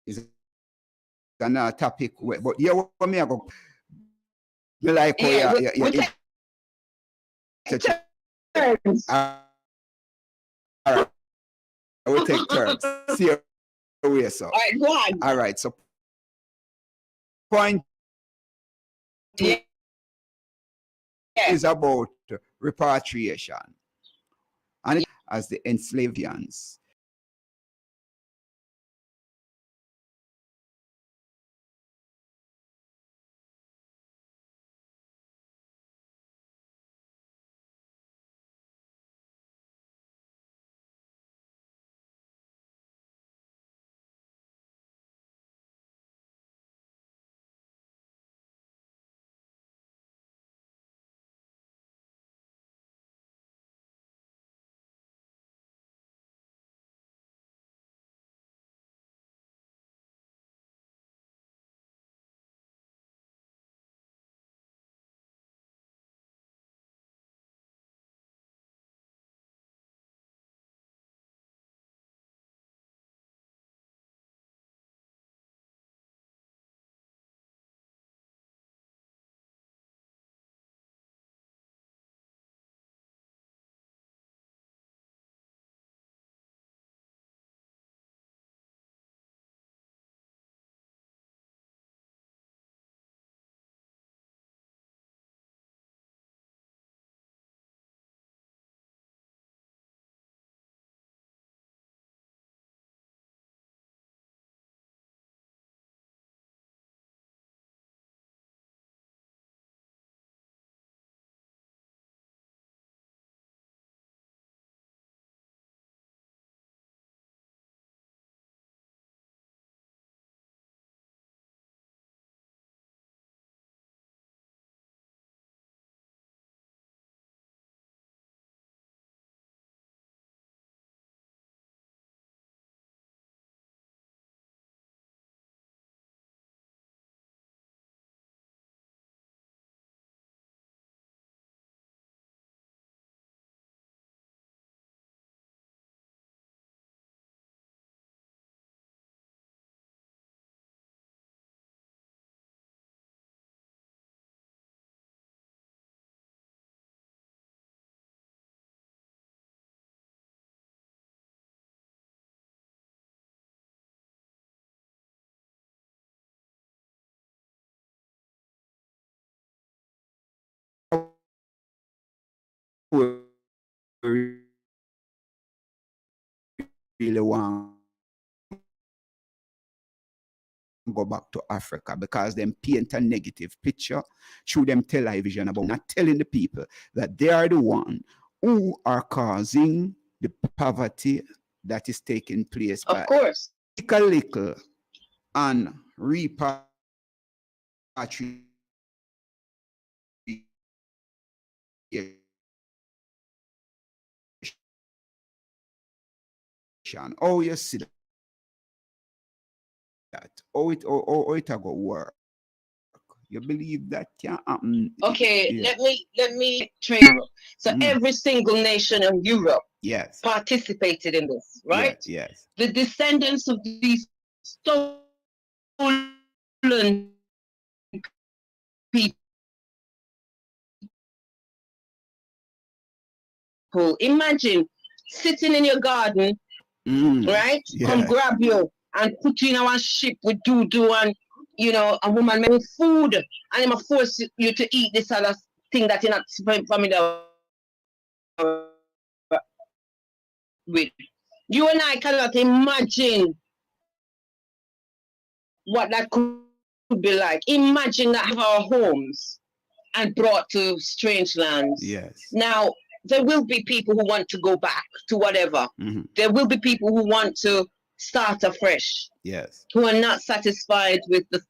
Is another topic, but yeah, what me I go. Me like turns. All right, we'll take turns. See you away, so. All right, go on. All right, so point two is about repatriation, and as the enslaved really want to go back to Africa because them paint a negative picture through them television about not telling the people that they are the one who are causing the poverty that is taking place Of by course. little and repatriation. Oh, you see that? Oh, it a go work. You believe that can happen? Okay, Yeah. let me train you. So Mm. every single nation of Europe Yes. participated in this, right? Yes. The descendants of these stolen people. Imagine sitting in your garden, Mm. right? Yeah. Come grab you and put you in our ship with doo-doo and, you know, a woman make food and I'm going to force you to eat this other thing that you're not familiar with. You and I cannot imagine what that could be like. Imagine that have our homes and brought to strange lands. Yes. Now, there will be people who want to go back to whatever. Mm-hmm. There will be people who want to start afresh, Yes. who are not satisfied with the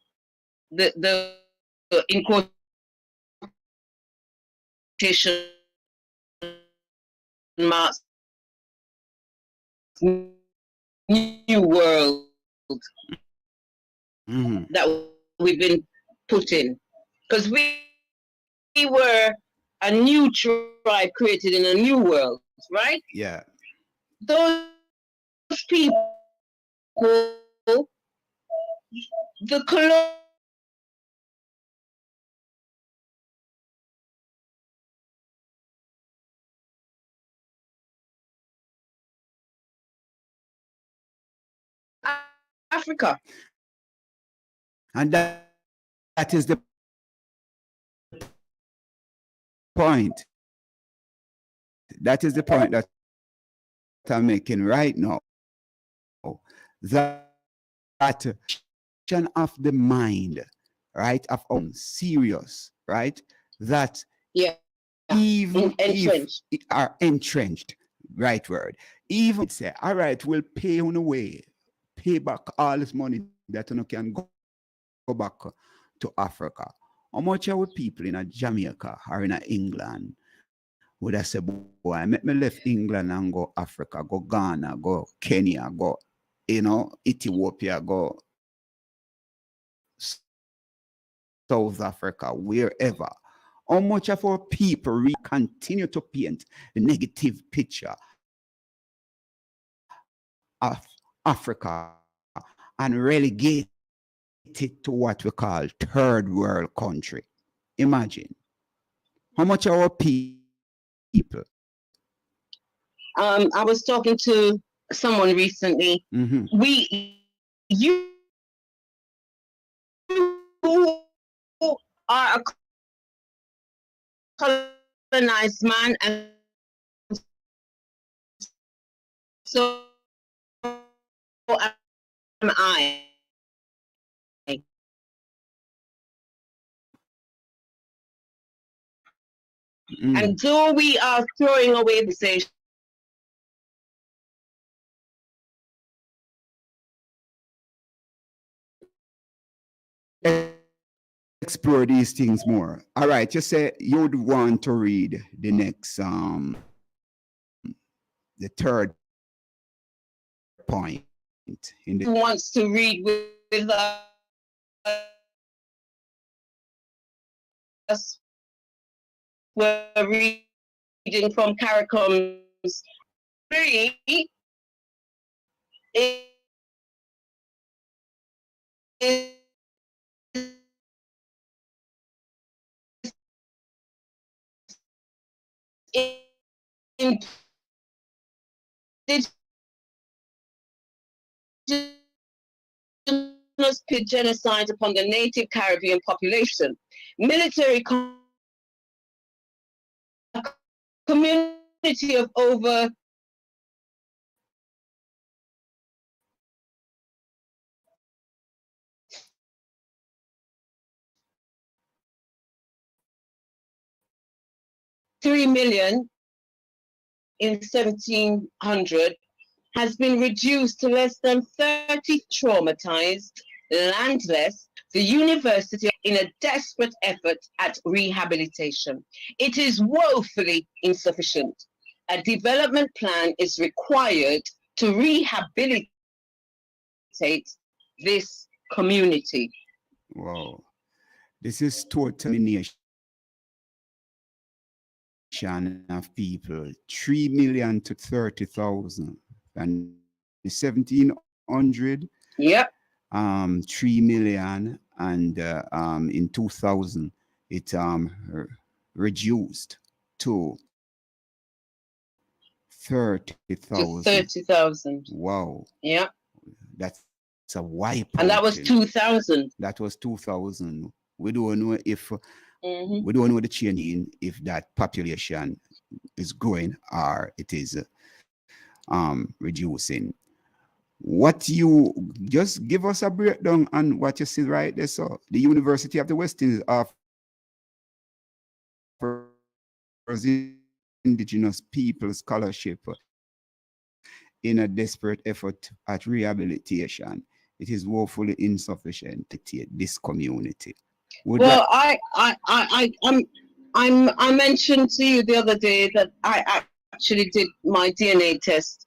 in quotation marks new world Mm-hmm. that we've been put in, because we were a new tribe created in a new world, right? Yeah. Those people, the Africa. And that is the point. That is the point that I'm making right now. That of the mind, right, of serious, right, that Yeah. even Entrenched. if are entrenched, right word, even say, all right, we'll pay on the way, pay back all this money that you can go back to Africa. How much are people in a Jamaica or in a England would I say, boy, me left England and go Africa, go Ghana, go Kenya, go, Ethiopia, go South Africa, wherever. How much of our people continue to paint the negative picture of Africa and relegate it to what we call third world country? Imagine how much of our people. I was talking to someone recently. Mm-hmm. You are a colonized man, and so am I. Mm. And though we are throwing away the say, explore these things more. All right, you say you'd want to read the next the third point in who the wants to read with us? We're reading from CARICOM's 3. Indigenous genocide upon the native Caribbean population. Military community of over 3 million in 1700 has been reduced to less than 30 traumatized, landless, the university in a desperate effort at rehabilitation. It is woefully insufficient. A development plan is required to rehabilitate this community. Wow. This is total nation of people, 3 million to 30,000. And the 1700, Yep. 3 million, and in 2000 it reduced to 30,000. 30,000. Wow, Yeah. that's a wipe. And that was 2000. That was 2000. We don't know if Mhm. we don't know the changing, if that population is growing or it is reducing. What you just give us a breakdown on what you see right there. So the University of the West Indies offers indigenous people scholarship in a desperate effort at rehabilitation. It is woefully insufficient to take this community. Well, I mentioned to you the other day that I actually did my DNA test.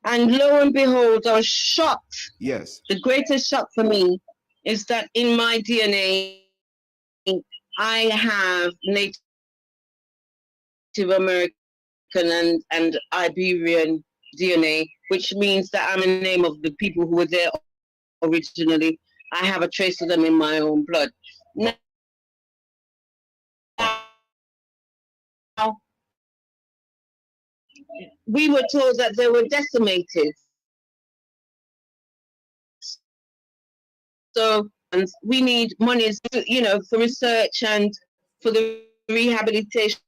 And lo and behold, I was shocked. Yes. The greatest shock for me is that in my DNA, I have Native American and Iberian DNA, which means that I'm in the name of the people who were there originally. I have a trace of them in my own blood. Now, we were told that they were decimated. So and we need monies, you know, for research and for the rehabilitation,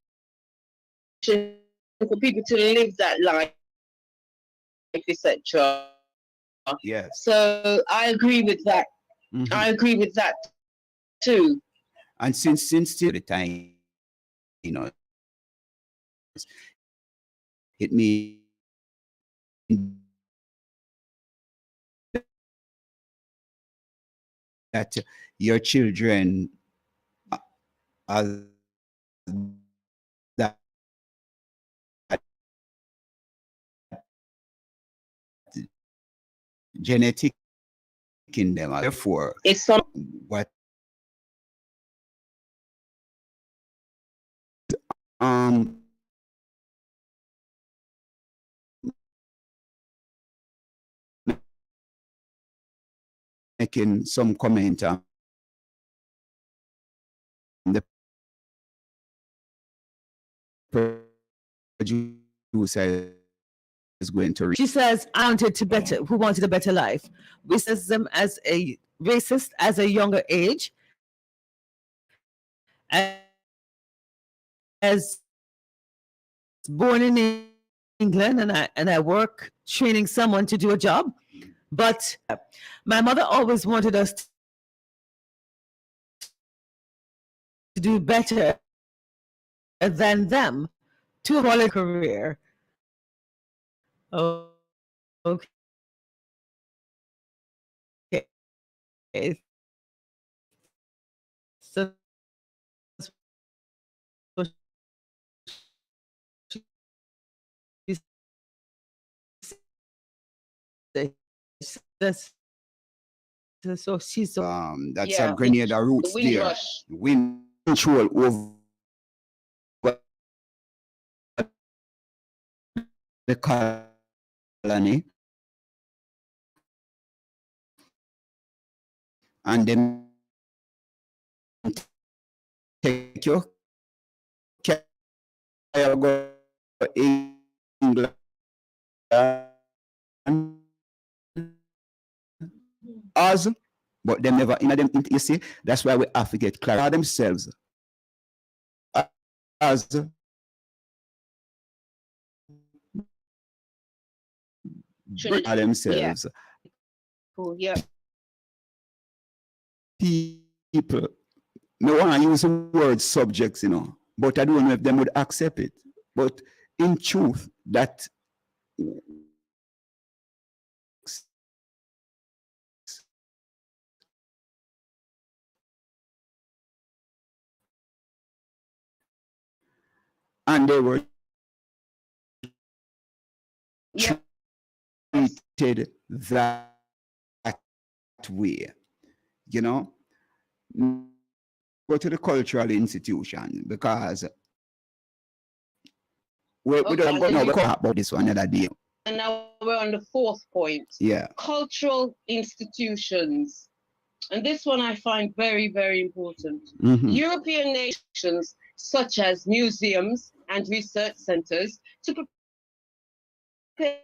for people to live that life, etc. Yes. So I agree with that. Mhm. I agree with that too. And since the time, you know, it means that your children are that genetic in them. Therefore, It's some what making some comment on the producer is going to read. She says, I wanted to better, who wanted a better life. Racism as a racist as a younger age. As born in England, and I work training someone to do a job. But my mother always wanted us to do better than them to a quality career. Oh, okay. So so she's That's Yeah, a Grenada roots the there. Windrush. Wind control over the colony, and then take your go England, us, but them never in them. You see, that's why we have to get clear themselves as Trinidad. by themselves. Cool. Yeah. People, no want to use the word subjects, but I don't know if they would accept it. But in truth, that and they were Yeah. treated that way, Go to the cultural institution because we Okay, don't so go you- talk about this one another day. And now we're on the fourth point. Yeah. Cultural institutions. And this one I find very, very important. Mhm. European nations, such as museums and research centers, to prepare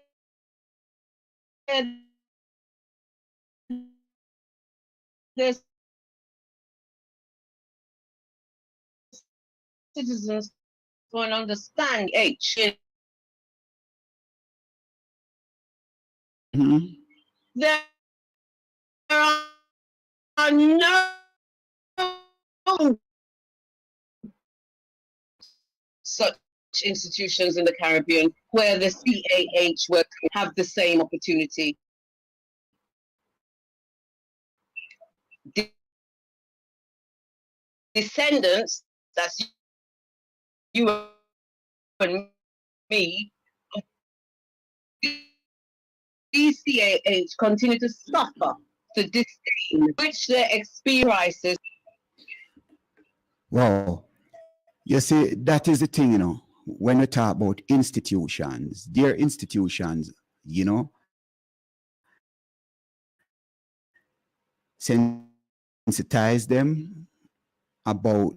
their citizens for an understanding age. Mhm. There are no such institutions in the Caribbean where the CAH work have the same opportunity. Descendants, that's you and me, these CAH continue to suffer the disdain which their experiences. Wow. You see, that is the thing, when we talk about institutions, their institutions, sensitize them about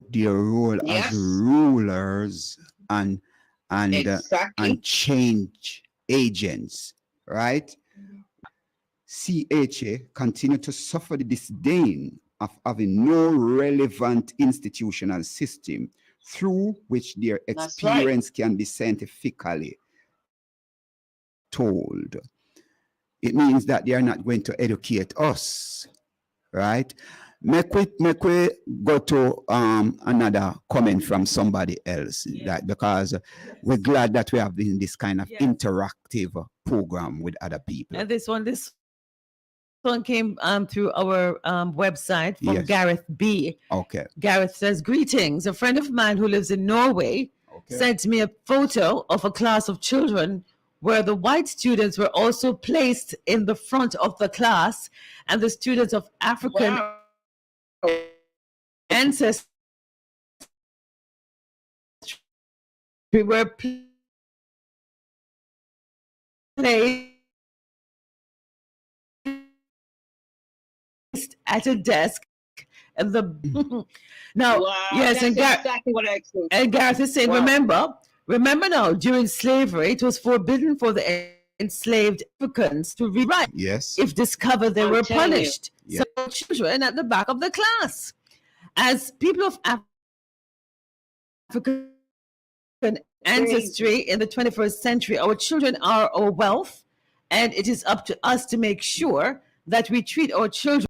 their role Yes. as rulers and Exactly. and change agents, right? CHA continue to suffer the disdain of having no relevant institutional system through which their That's right. experience can be scientifically told. It means that they are not going to educate us, right? Make we go to another comment from somebody else, that because we're glad that we have been this kind of interactive program with other people. And this one came through our website from Yes. Gareth B. Okay. Gareth says, "Greetings. A friend of mine who lives in Norway Okay. sent me a photo of a class of children where the white students were also placed in the front of the class, and the students of African Wow. ancestry were placed at a desk." And the now, Wow, yes, that's and Gareth. exactly what I expected. And Gareth is saying, Wow. remember now, during slavery, it was forbidden for the enslaved Africans to rewrite. Yes. If discovered, they I'm were telling you. punished. Yeah. So children at the back of the class. As people of African ancestry in the 21st century, our children are our wealth, and it is up to us to make sure that we treat our children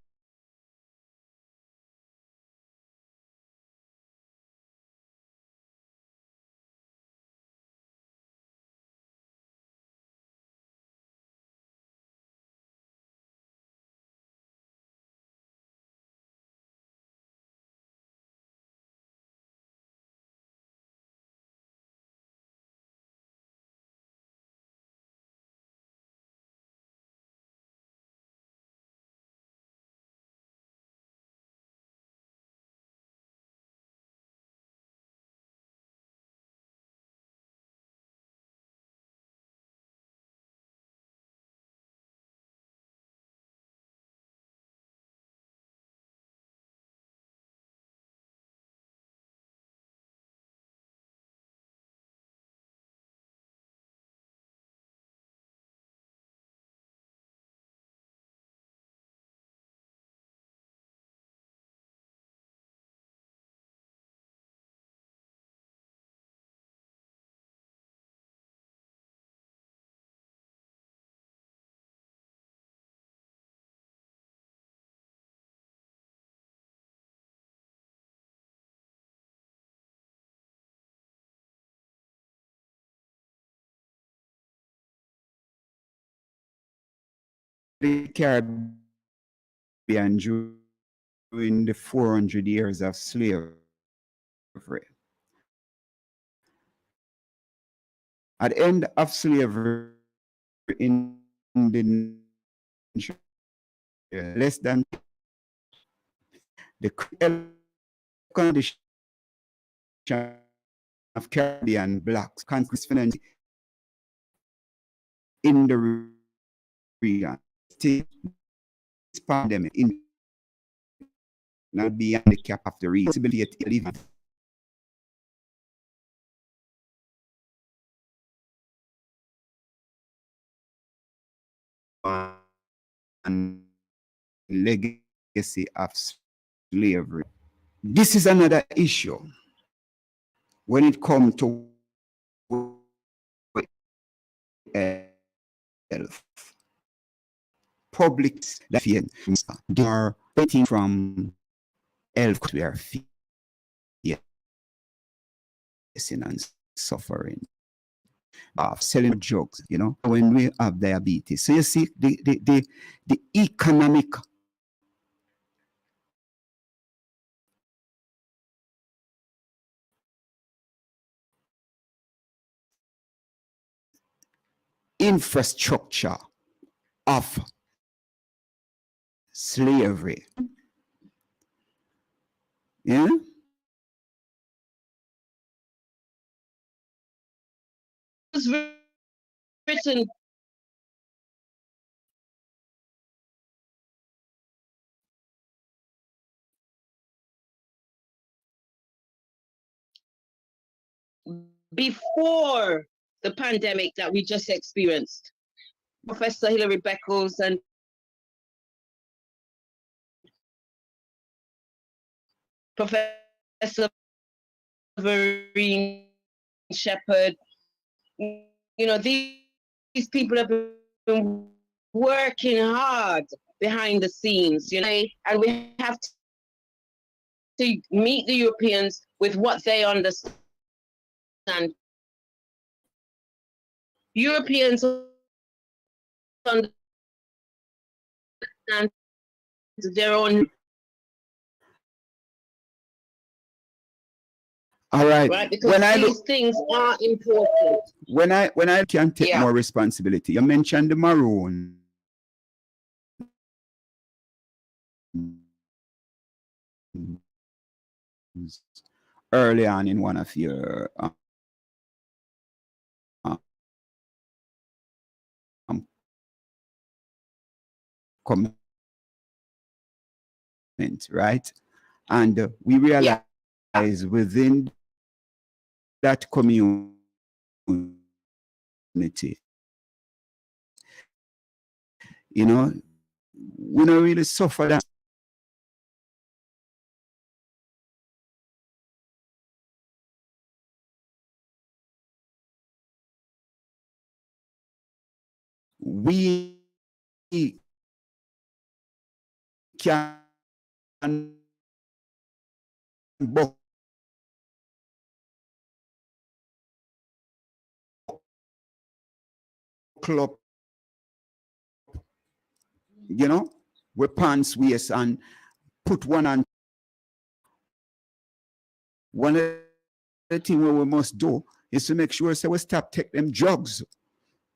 the Caribbean during the 400 years of slavery. At the end of slavery in the less than the condition of Caribbean blacks consistently in the region. This pandemic in not beyond the cap of the responsibility to live and legacy of slavery. This is another issue when it comes to health. Public they are waiting from health we are facing and suffering of selling drugs, you know, when we have diabetes. So you see the economic infrastructure of slavery. Yeah? It was written before the pandemic that we just experienced. Professor Hilary Beckles and Professor Vereen Shepherd, you know, these people have been working hard behind the scenes, you know, and we have to meet the Europeans with what they understand. Europeans understand their own. All right. Right, because these things are important. When I can take more responsibility, you mentioned the Maroon. Early on in one of your comment, right? And we realize within that community, you know, we don't really suffer that. We can buckle up, you know, with pants waist and put one on. One of the things we must do is to make sure we stop taking them drugs,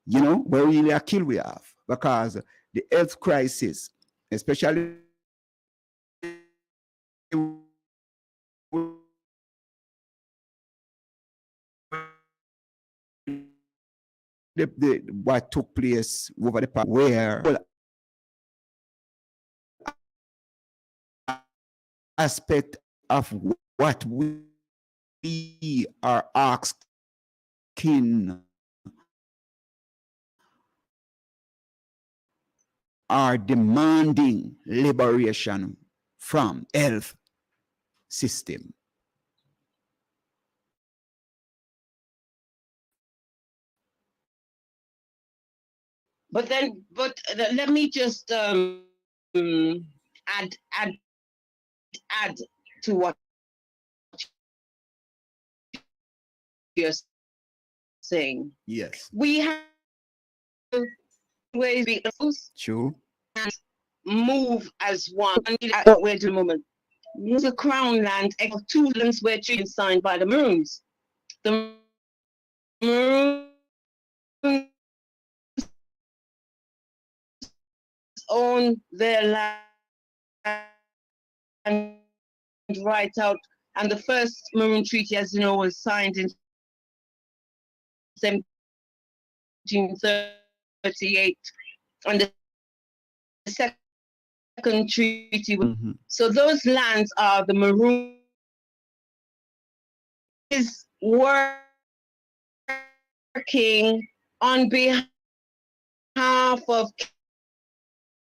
you know, where really a kill we have. Because the health crisis, especially what took place over the past, where aspect of what we are asking are demanding liberation from health system. But let me just add to what you're saying. Yes. We have ways we True. move as one. What we're doing, moment. The Crown land, two lands were treaties signed by the Maroons. The Maroons own their land right out, and the first Maroon Treaty, as you know, was signed in 1738, and the second treaty. So those lands are the Maroon is working on behalf of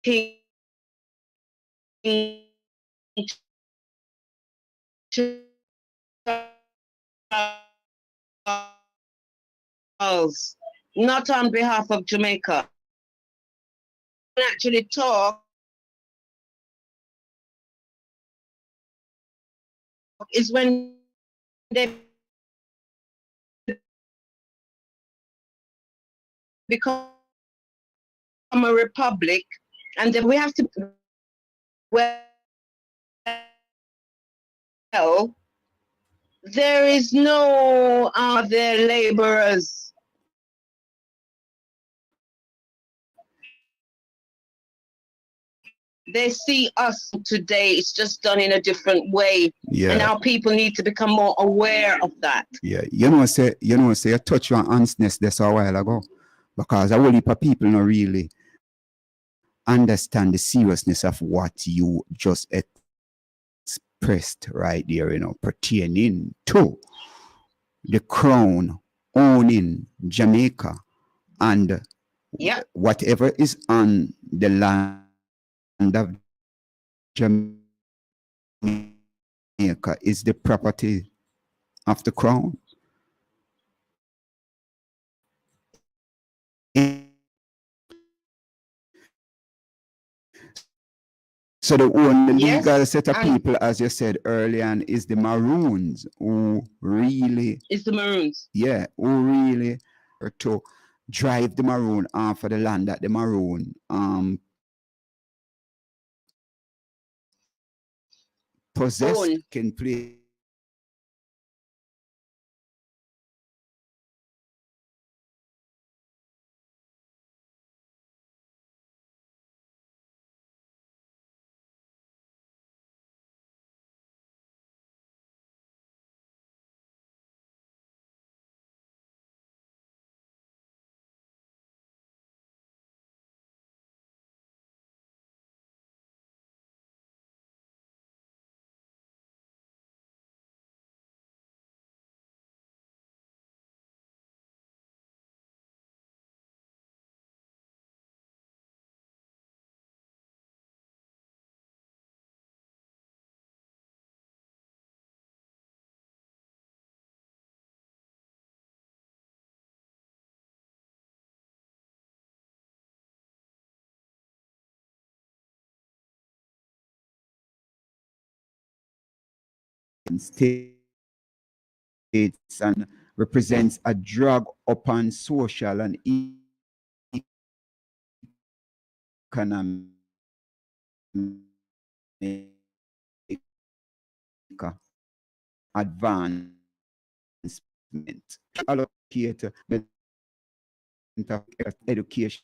King Charles, not on behalf of Jamaica. Actually talk is when they become a republic, and then we have to there is no other laborers. They see us today, it's just done in a different way. Yeah. And our people need to become more aware of that. Yeah. Say you touched on honestness this a while ago. Because a whole heap of people don't really understand the seriousness of what you just expressed right there, pertaining to the Crown owning Jamaica and whatever is on the land of Jamaica is the property of the Crown. So the only legal set of people, as you said earlier, is the Maroons, who really it's the Maroons. Yeah, who really to drive the Maroon off of the land that the Maroon possess can play. States and represents a drag upon social and economic advancement. Allocate education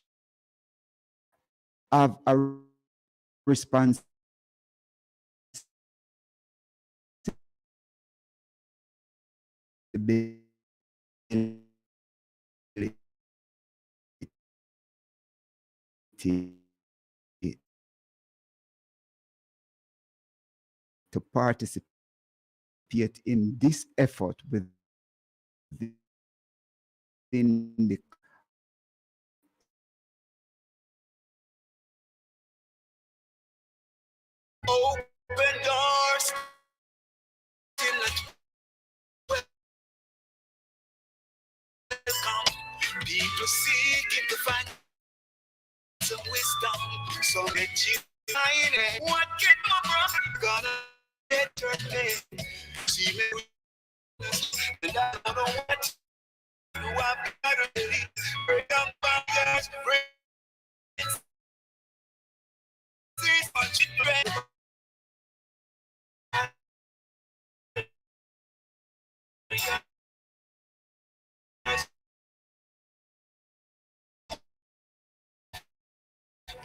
have a responsibility to participate in this effort within the open doors. People seeking to find some wisdom, so that you find it. What can my brother gonna get your day? See me, and I don't know what you have got to believe. Bring up my guys, bring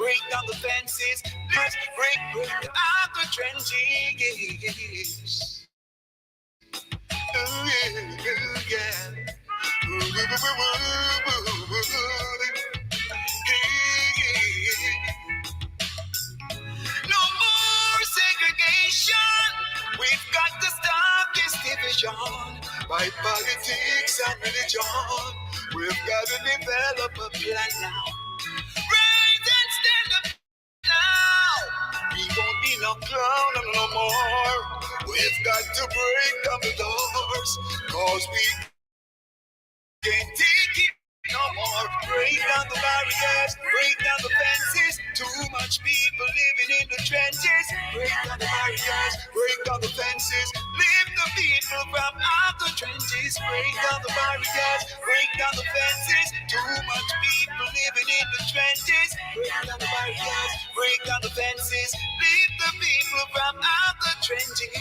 break down the fences. Let's break out the trenches. Ooh, yeah. No more segregation. We've got to stop this division by politics and religion. We've got to develop a plan now. Rise and stand up now. We won't be no clown no more. We've got to break down the doors, cause we can't take it no more. Break down the barriers, break down the fences. Too much people living in the trenches. Break down the barriers, break down the fences. Lift the people from out the trenches. Break down the barriers, break down the fences. Too much people living in the trenches. Break down the barriers, break down the fences. Lift the people from out the trenches.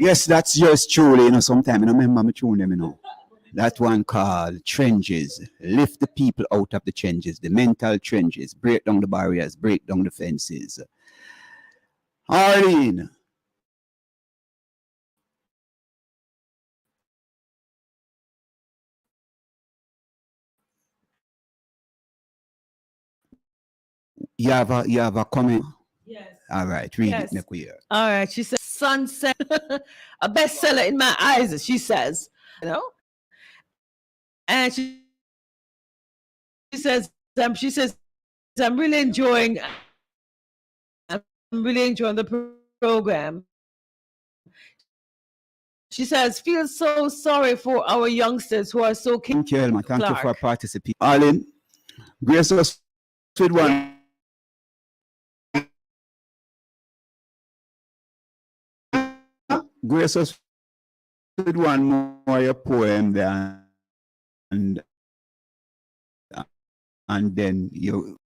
Yes, that's yours truly, sometime, I remember me tune them, That one called Trenches. Lift the people out of the trenches, the mental trenches. Break down the barriers, break down the fences. Arlene. You have a comment? Yes. All right, read Yes. it, make we hear. All right. She says, Sunset, a bestseller in my eyes, she says, And she says, I'm really enjoying the program. She says, feel so sorry for our youngsters who are so Thank you, Elma. Thank you for Clark. participating. Arlene, grace us with one. Grace us with one more your poem there, and then you.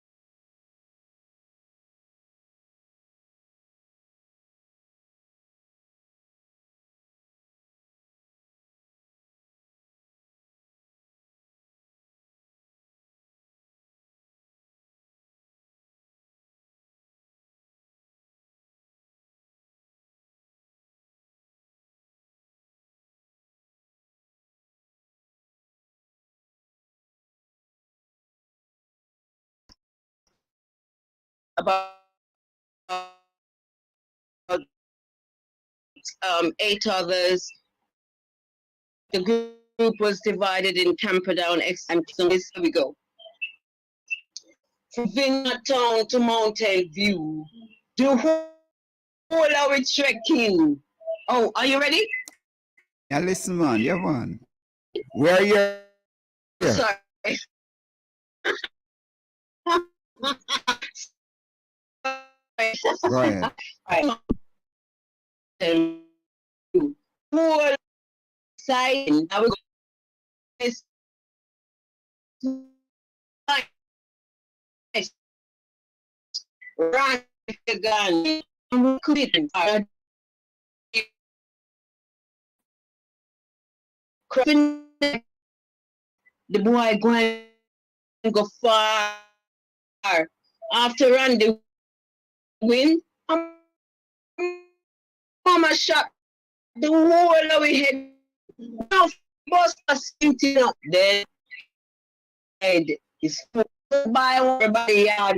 About 8 others. The group was divided in Camperdown, and so here we go. From Vineyard Town to Mountain View, the whole of it trekking. Oh, are you ready? Yeah, listen, man. Yeah, man. Where are you? Yeah. Sorry. Go ahead. Whole side, I was run the gun. The boy going to go far. After run the win, mama shot the whole of his head. Now bus was sitting up there. Head is by everybody yard.